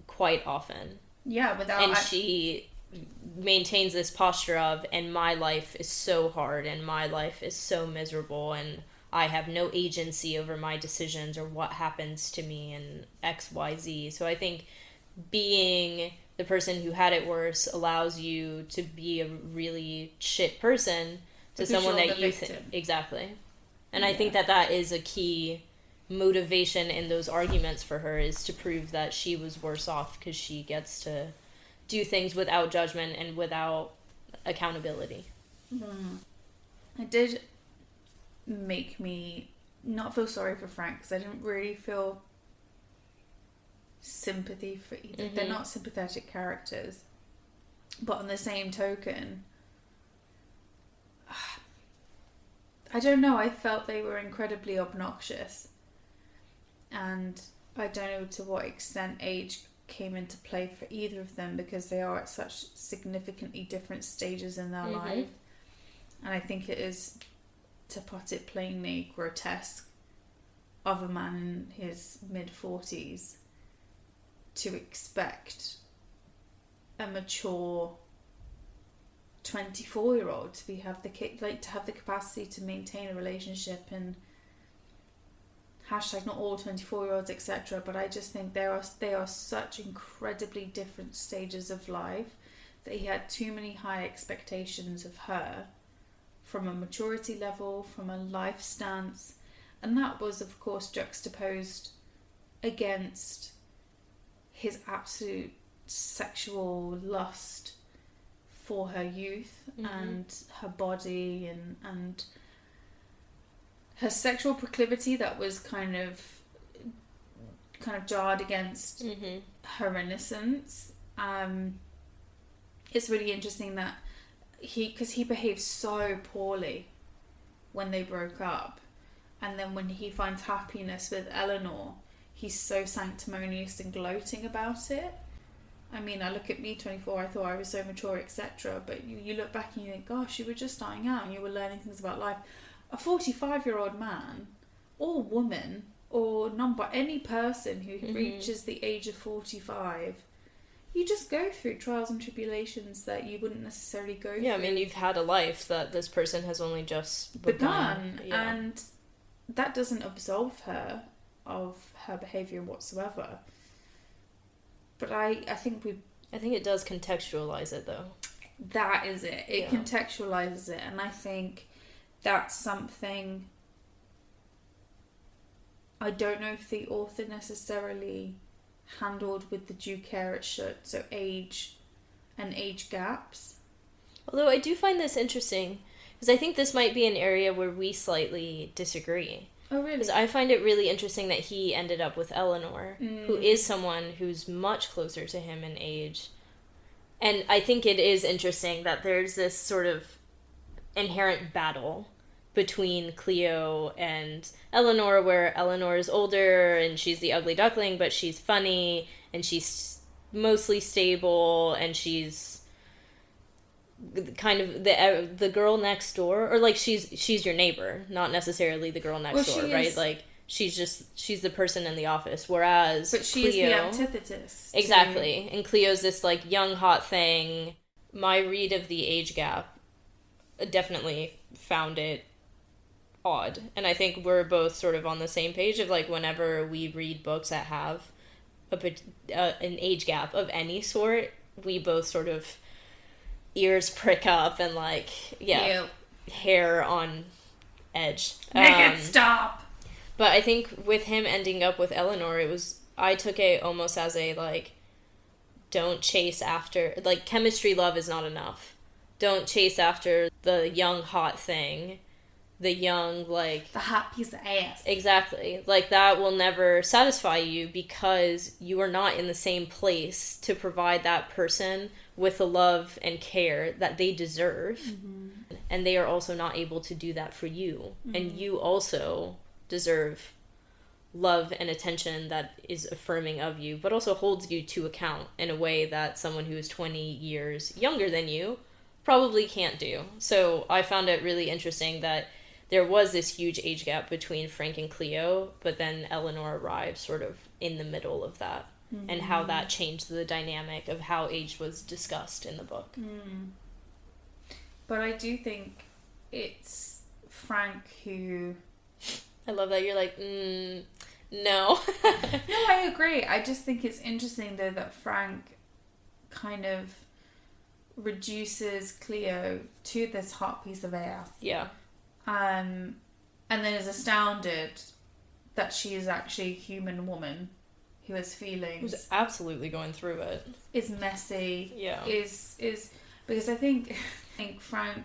quite often. Yeah, and she maintains this posture of, and my life is so hard, and my life is so miserable, and I have no agency over my decisions or what happens to me, and XYZ. So I think being the person who had it worse allows you to be a really shit person to someone that you think. Exactly. And I think that is a key motivation in those arguments for her, is to prove that she was worse off because she gets to do things without judgment and without accountability. It did make me not feel sorry for Frank, because I didn't really feel sympathy for either. They're not sympathetic characters, but on the same token, I don't know, I felt they were incredibly obnoxious, and I don't know to what extent age came into play for either of them, because they are at such significantly different stages in their life, and I think it is, to put it plainly, grotesque of a man in his mid-40s to expect a mature 24-year-old to have the capacity to maintain a relationship and hashtag not all 24-year-olds, etc. But I just think they are such incredibly different stages of life that he had too many high expectations of her from a maturity level, from a life stance. And that was, of course, juxtaposed against his absolute sexual lust for her youth and her body and her sexual proclivity that was kind of jarred against her innocence. It's really interesting that because he behaved so poorly when they broke up, and then when he finds happiness with Eleanor, he's so sanctimonious and gloating about it. I mean, I look at me, 24, I thought I was so mature, etc. But you look back and you think, gosh, you were just starting out and you were learning things about life. A 45-year-old man or woman or any person who reaches the age of 45, you just go through trials and tribulations that you wouldn't necessarily go through. Yeah, I mean, you've had a life that this person has only just begun. Yeah. And that doesn't absolve her of her behaviour whatsoever. But I think it does contextualize it, though. That is it. It contextualizes it, and I think that's something I don't know if the author necessarily handled with the due care it should. So age and age gaps. Although I do find this interesting, because I think this might be an area where we slightly disagree. Oh, really? Because I find it really interesting that he ended up with Eleanor, who is someone who's much closer to him in age. And I think it is interesting that there's this sort of inherent battle between Cleo and Eleanor, where Eleanor is older and she's the ugly duckling, but she's funny and she's mostly stable and she's kind of the girl next door, or like she's your neighbor, not necessarily the girl next door, right? Like she's the person in the office, whereas but she's Cleo, the antithesis exactly. And Cleo's this like young hot thing. My read of the age gap definitely found it odd, and I think we're both sort of on the same page of like whenever we read books that have an age gap of any sort, we both sort of ears prick up and like hair on edge. Make it stop. But I think with him ending up with Eleanor, I took it almost as a like, don't chase after, like, chemistry love is not enough. Don't chase after the young hot thing, the young like the hot piece of ass. Exactly. Like that will never satisfy you because you are not in the same place to provide that person with the love and care that they deserve. And they are also not able to do that for you. And you also deserve love and attention that is affirming of you, but also holds you to account in a way that someone who is 20 years younger than you probably can't do. So I found it really interesting that there was this huge age gap between Frank and Cleo, but then Eleanor arrived sort of in the middle of that. And how that changed the dynamic of how age was discussed in the book. But I do think it's Frank who... I love that you're like, no. No, I agree. I just think it's interesting, though, that Frank kind of reduces Cleo to this hot piece of ass. Yeah. And then is astounded that she is actually a human woman who has feelings. Who's absolutely going through it. Is messy. Yeah. Is because I think Frank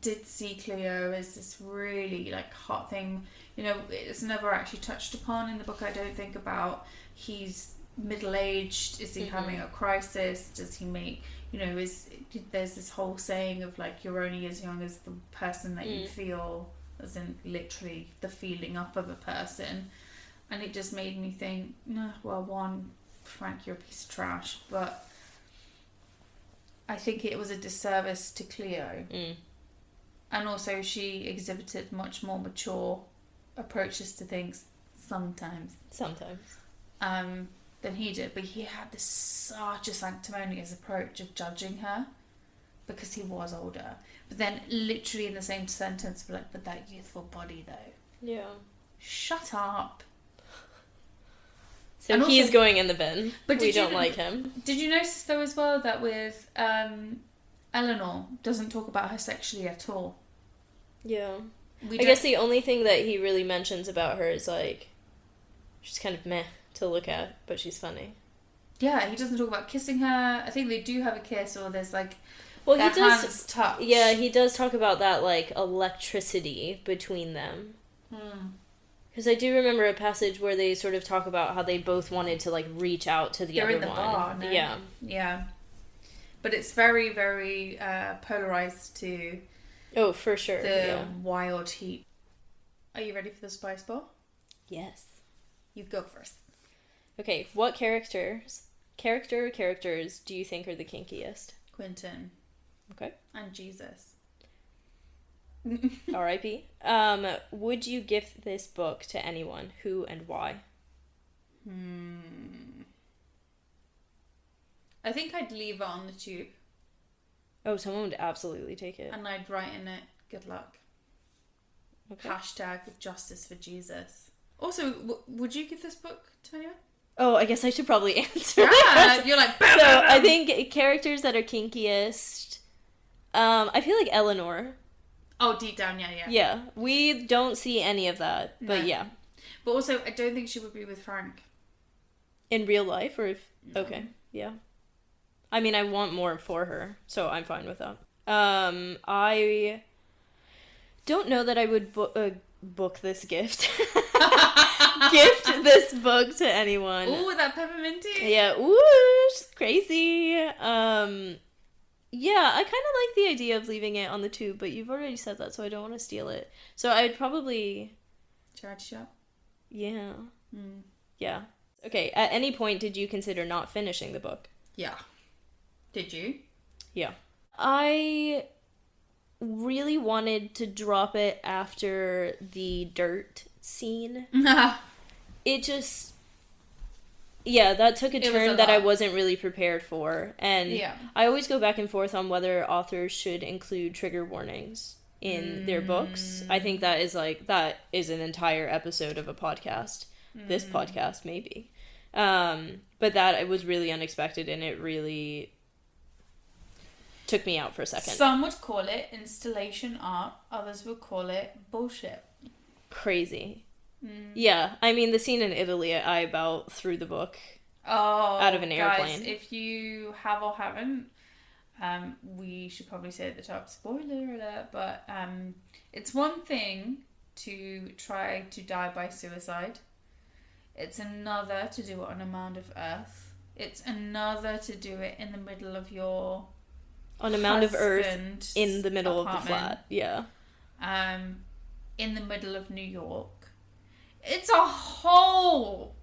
did see Cleo as this really like hot thing. You know, it's never actually touched upon in the book, I don't think, about he's middle-aged, is he having a crisis, does he make, you know, there's this whole saying of like you're only as young as the person that you feel, as in literally the feeling up of a person. And it just made me think, no, well, one, Frank, you're a piece of trash, but I think it was a disservice to Cleo. And also she exhibited much more mature approaches to things sometimes than he did, but he had such a sanctimonious approach of judging her because he was older, but then literally in the same sentence, but that youthful body though. Yeah. Shut up. So and he's also, going in the bin. But we don't like him. Did you notice though as well that with Eleanor doesn't talk about her sexually at all? Yeah. I guess the only thing that he really mentions about her is like she's kind of meh to look at, but she's funny. Yeah, he doesn't talk about kissing her. I think they do have a kiss, or there's like he their does hands touch. Yeah, he does talk about that like electricity between them. Because I do remember a passage where they sort of talk about how they both wanted to like reach out to the other one. They're in the bar, no? Yeah. Yeah. But it's very, very polarized to oh, for sure. The wild heat. Are you ready for the spice ball? Yes. You go first. Okay, what characters do you think are the kinkiest? Quentin. Okay. And Jesus. R.I.P. Would you gift this book to anyone? Who and why? I think I'd leave it on the tube. Oh, someone would absolutely take it. And I'd write in it, good luck. Okay. Hashtag justice for Jesus. Also, would you give this book to anyone? Oh, I guess I should probably answer. Yeah, you're like... Bam, so, bam, bam. I think characters that are kinkiest... I feel like Eleanor... Oh, deep down, yeah. Yeah, we don't see any of that, but no. yeah. But also, I don't think she would be with Frank. In real life, or if... No. Okay, yeah. I mean, I want more for her, so I'm fine with that. I don't know that I would book this gift. Gift this book to anyone. Ooh, that pepperminty. Yeah, ooh, she's crazy. Yeah, I kind of like the idea of leaving it on the tube, but you've already said that, so I don't want to steal it. So I'd probably... Charity shop? Yeah. Yeah. Okay, at any point did you consider not finishing the book? Yeah. Did you? Yeah. I really wanted to drop it after the dirt scene. It just... Yeah, that took a turn that I wasn't really prepared for. And I always go back and forth on whether authors should include trigger warnings in their books. I think that is an entire episode of a podcast. This podcast, maybe. But that it was really unexpected, and it really took me out for a second. Some would call it installation art. Others would call it bullshit. Crazy. Yeah, I mean, the scene in Italy, I about threw the book out of an airplane. Guys, if you have or haven't, we should probably say at the top, spoiler alert, but it's one thing to try to die by suicide. It's another to do it on a mound of earth. It's another to do it in the middle of your on a mound of earth in the middle of the flat. Yeah. In the middle of New York. It's a whole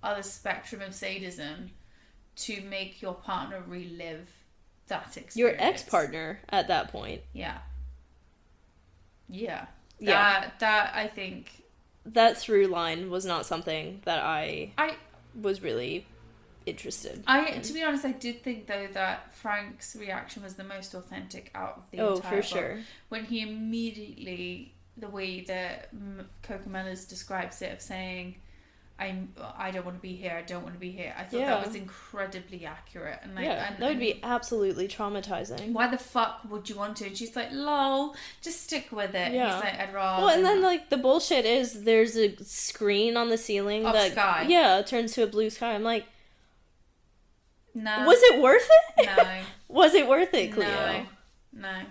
other spectrum of sadism to make your partner relive that experience. Your ex-partner at that point. Yeah. That I think... That through line was not something that I was really interested in. To be honest, I did think, though, that Frank's reaction was the most authentic out of the entire book. Oh, for sure. When he immediately... The way that Coco Mellors describes it, of saying, I don't want to be here, I don't want to be here. I thought that was incredibly accurate. And that would be absolutely traumatizing. Why the fuck would you want to? And she's like, lol, just stick with it. Yeah. He's like, I'd rather... Well, and then, like, the bullshit is there's a screen on the ceiling that... sky. Yeah, turns to a blue sky. I'm like... No. Was it worth it? No. Was it worth it, Cleo? No.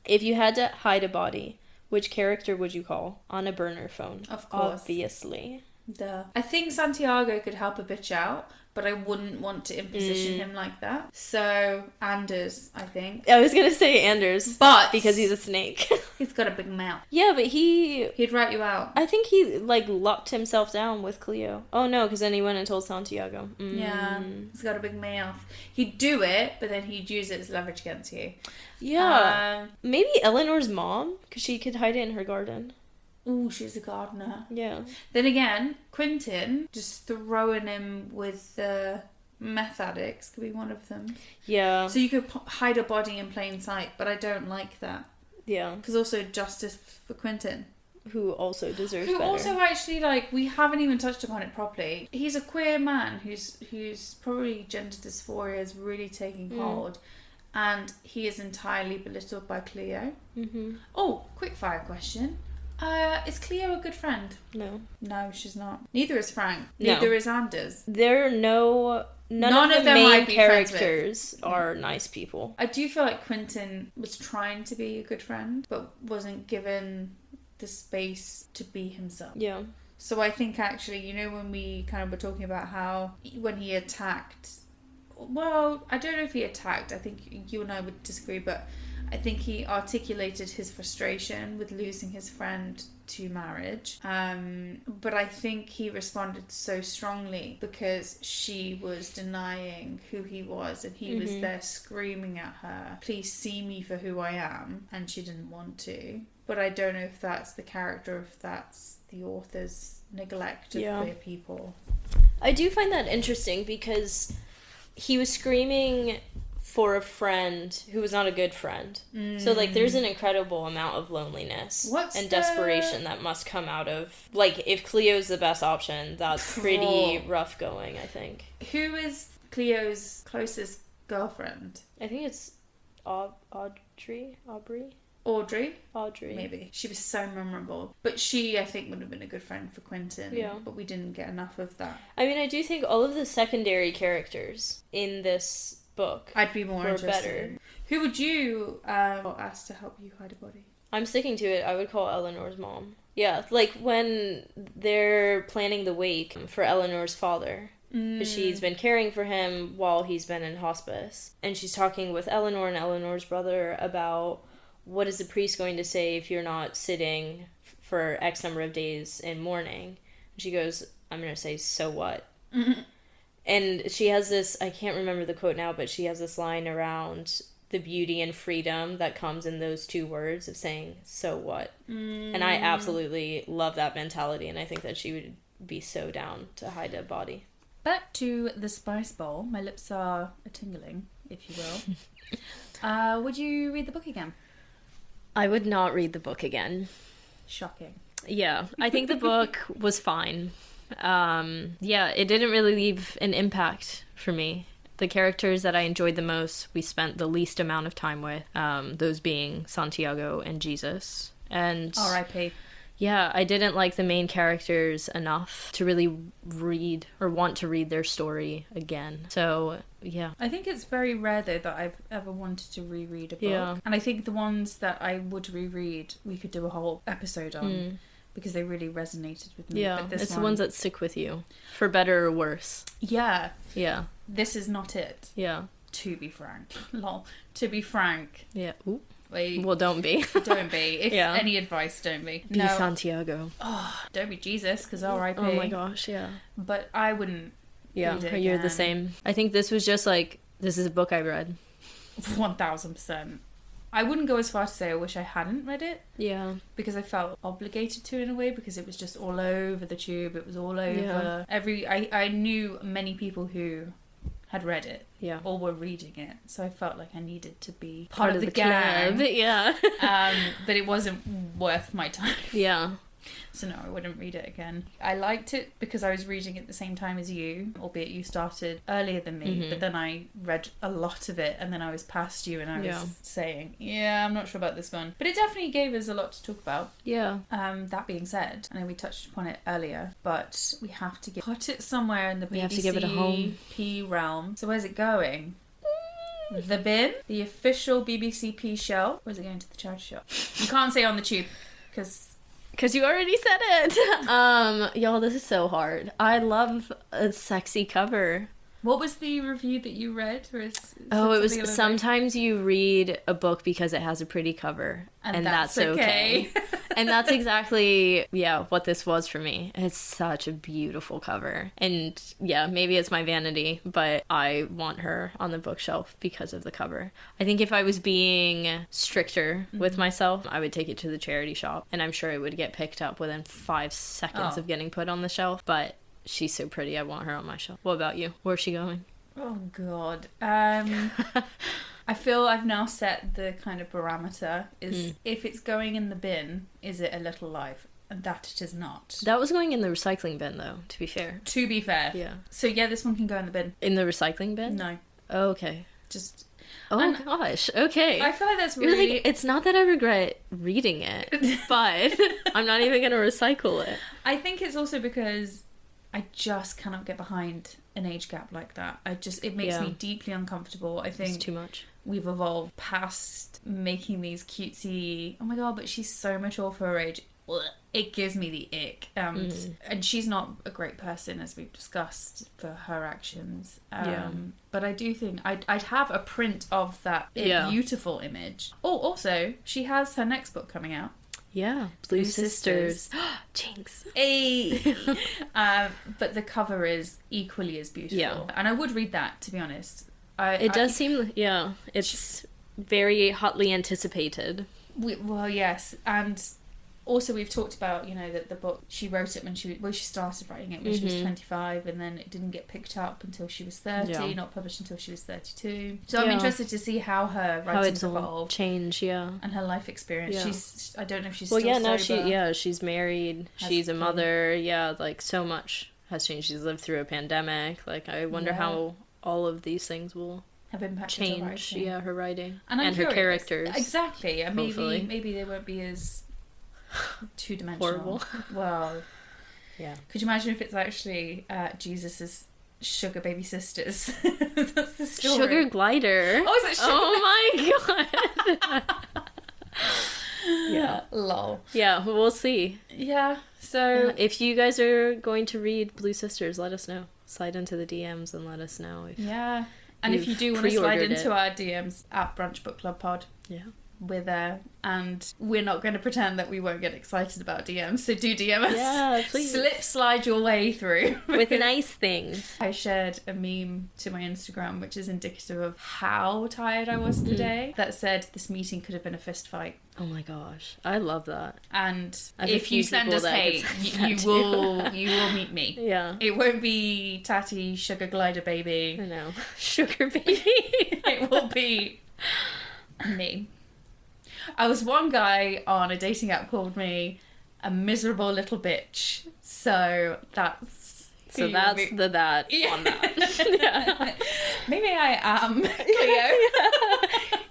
If you had to hide a body... Which character would you call on a burner phone? Of course. Obviously. Duh. I think Santiago could help a bitch out, but I wouldn't want to imposition him like that. So, Anders, I think. I was going to say Anders. But... Because he's a snake. He's got a big mouth. Yeah, but he'd rat you out. I think he, locked himself down with Cleo. Oh, no, because then he went and told Santiago. Yeah, he's got a big mouth. He'd do it, but then he'd use it as leverage against you. Yeah. Maybe Eleanor's mom, because she could hide it in her garden. Ooh, she's a gardener. Yeah. Then again, Quentin, just throwing him with the meth addicts could be one of them. Yeah. So you could hide a body in plain sight, but I don't like that. Yeah. Because also justice for Quentin. who also deserves Who better. also actually, like, we haven't even touched upon it properly. He's a queer man who's probably gender dysphoria is really taking hold, and he is entirely belittled by Cleo. Mm-hmm. Oh, quick fire question. Is Cleo a good friend? No. No, she's not. Neither is Frank. No. Neither is Anders. There are none of the them main I'd be friends with. characters are nice people. I do feel like Quentin was trying to be a good friend, but wasn't given the space to be himself. Yeah. So I think actually, you know, when we kind of were talking about how when he attacked, well, I don't know if he attacked, I think you and I would disagree, but I think he articulated his frustration with losing his friend to marriage. But I think he responded so strongly because she was denying who he was, and he was there screaming at her, please see me for who I am, and she didn't want to. But I don't know if that's the character, if that's the author's neglect of queer people. I do find that interesting because he was screaming for a friend who was not a good friend. So, like, there's an incredible amount of loneliness and desperation that must come out of... Like, if Cleo's the best option, that's pretty rough going, I think. Who is Cleo's closest girlfriend? I think it's Audrey? Audrey? Audrey. Maybe. She was so memorable. But she, I think, would have been a good friend for Quentin. Yeah. But we didn't get enough of that. I mean, I do think all of the secondary characters in this book I'd be more interested. Better. Who would you ask to help you hide a body? I'm sticking to it. I would call Eleanor's mom. Yeah, like when they're planning the wake for Eleanor's father. She's been caring for him while he's been in hospice. And she's talking with Eleanor and Eleanor's brother about what is the priest going to say if you're not sitting for X number of days in mourning. And she goes, I'm going to say, so what? And she has this, I can't remember the quote now, but she has this line around the beauty and freedom that comes in those two words of saying, so what? And I absolutely love that mentality, and I think that she would be so down to hide a body. Back to the spice bowl. My lips are a-tingling, if you will. Would you read the book again? I would not read the book again. Shocking. Yeah, I think the book was fine. Yeah, it didn't really leave an impact for me. The characters that I enjoyed the most, we spent the least amount of time with, those being Santiago and Jesus. And R.I.P. Yeah, I didn't like the main characters enough to really read or want to read their story again. So, yeah. I think it's very rare, though, that I've ever wanted to reread a book. Yeah. And I think the ones that I would reread, we could do a whole episode on. Because they really resonated with me. Yeah, but it's the ones that stick with you. For better or worse. Yeah. Yeah. This is not it. Yeah. To be frank. Lol. To be frank. Yeah. Ooh. Wait. Well, don't be. Don't be. If any advice, don't be. Be Santiago. Oh, don't be Jesus, because R.I.P. Oh my gosh, yeah. But I wouldn't. Yeah, you're the same. I think this was just like, this is a book I read. 1000%. I wouldn't go as far to say I wish I hadn't read it. Yeah. Because I felt obligated to in a way, because it was just all over the tube. It was all over. Yeah. I knew many people who had read it. Yeah. Or were reading it. So I felt like I needed to be part of the gang. Club. Yeah. But it wasn't worth my time. Yeah. So no, I wouldn't read it again. I liked it because I was reading it at the same time as you, albeit you started earlier than me, but then I read a lot of it and then I was past you and I was saying, yeah, I'm not sure about this one. But it definitely gave us a lot to talk about. Yeah. That being said, I know we touched upon it earlier, but we have to put it somewhere in the We have to give it a home. P realm. So where's it going? The bin? The official BBC P shelf? Or is it going to the charity shop? You can't say on the tube because you already said it. Y'all, this is so hard. I love a sexy cover. What was the review that you read? It was sometimes you read a book because it has a pretty cover. And that's okay. And that's exactly, what this was for me. It's such a beautiful cover. And maybe it's my vanity, but I want her on the bookshelf because of the cover. I think if I was being stricter with myself, I would take it to the charity shop. And I'm sure it would get picked up within 5 seconds of getting put on the shelf. But she's so pretty, I want her on my shelf. What about you? Where's she going? Oh, God. I feel I've now set the kind of parameter is if it's going in the bin, is it a little life? and that it is not. That was going in the recycling bin, though, to be fair. To be fair. Yeah. So yeah, this one can go in the bin. In the recycling bin? No. Oh, okay. Just... Oh, gosh. Okay. I feel like that's You're really... like, it's not that I regret reading it, but I'm not even going to recycle it. I think it's also because I just cannot get behind an age gap like that. It makes me deeply uncomfortable. I think it's too much. We've evolved past making these cutesy, oh my god, but she's so mature for her age. It gives me the ick. And she's not a great person, as we've discussed, for her actions. But I do think I'd have a print of that beautiful image. Oh, also, she has her next book coming out. Yeah, Blue Sisters. Jinx. Hey. But the cover is equally as beautiful. Yeah. And I would read that, to be honest. It does seem, it's very hotly anticipated. Well, yes. And also we've talked about, that the book, she wrote it when she started writing it when she was 25, and then it didn't get picked up until she was 30, not published until she was 32. So I'm interested to see how her writing's evolved. Change, And her life experience. Yeah. I don't know if she's still sober. She's married, she's a mother, like so much has changed. She's lived through a pandemic. Like, I wonder how all of these things will have impacted change her writing and her characters. Exactly. And maybe they won't be as two-dimensional. Horrible. Well, yeah. Could you imagine if it's actually Jesus's sugar baby sisters? That's the story. Sugar glider. Oh, is it sugar? Oh my god. Yeah. Lol. Yeah, we'll see. Yeah. So if you guys are going to read Blue Sisters, let us know. Slide into the DMs and let us know. And if you do want to slide into our DMs at Brunch Book Club Pod. Yeah. We're there, and we're not going to pretend that we won't get excited about DMs, so do DM us. Yeah, please. Slide your way through. With nice things. I shared a meme to my Instagram, which is indicative of how tired I was today, that said this meeting could have been a fist fight. Oh my gosh. I love that. And if you send us hate, you will meet me. Yeah. It won't be Tati, sugar glider baby. I know. Sugar baby. It will be me. I was one guy on a dating app called me a miserable little bitch. So that's on that. Yeah. Maybe I am Cleo.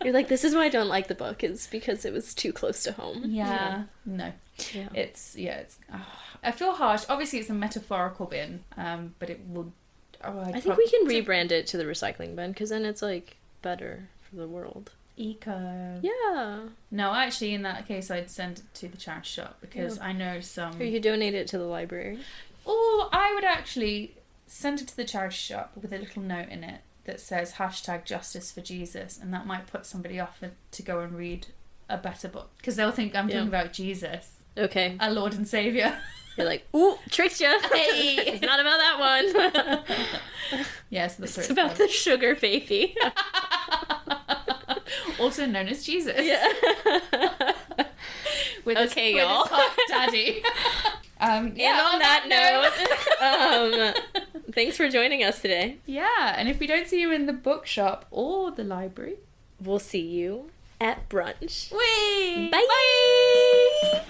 You're like, this is why I don't like the book, is because it was too close to home. Yeah. No. Yeah. It's I feel harsh. Obviously it's a metaphorical bin, but it will I think we can rebrand it to the recycling bin, because then it's like better for the world. Eco. Yeah. No, actually, in that case, I'd send it to the charity shop, because I know some... Or you could donate it to the library. Or I would actually send it to the charity shop with a little note in it that says #Justice for Jesus, and that might put somebody off to go and read a better book, because they'll think I'm talking about Jesus. Okay. Our Lord and Saviour. You're like, ooh, tricked you. Hey, it's not about that one. Yes, it's about the sugar baby. Also known as Jesus. Yeah. with y'all. With his hot daddy. And on that note, thanks for joining us today. Yeah, and if we don't see you in the bookshop or the library, we'll see you at brunch. Whee! Bye! Bye!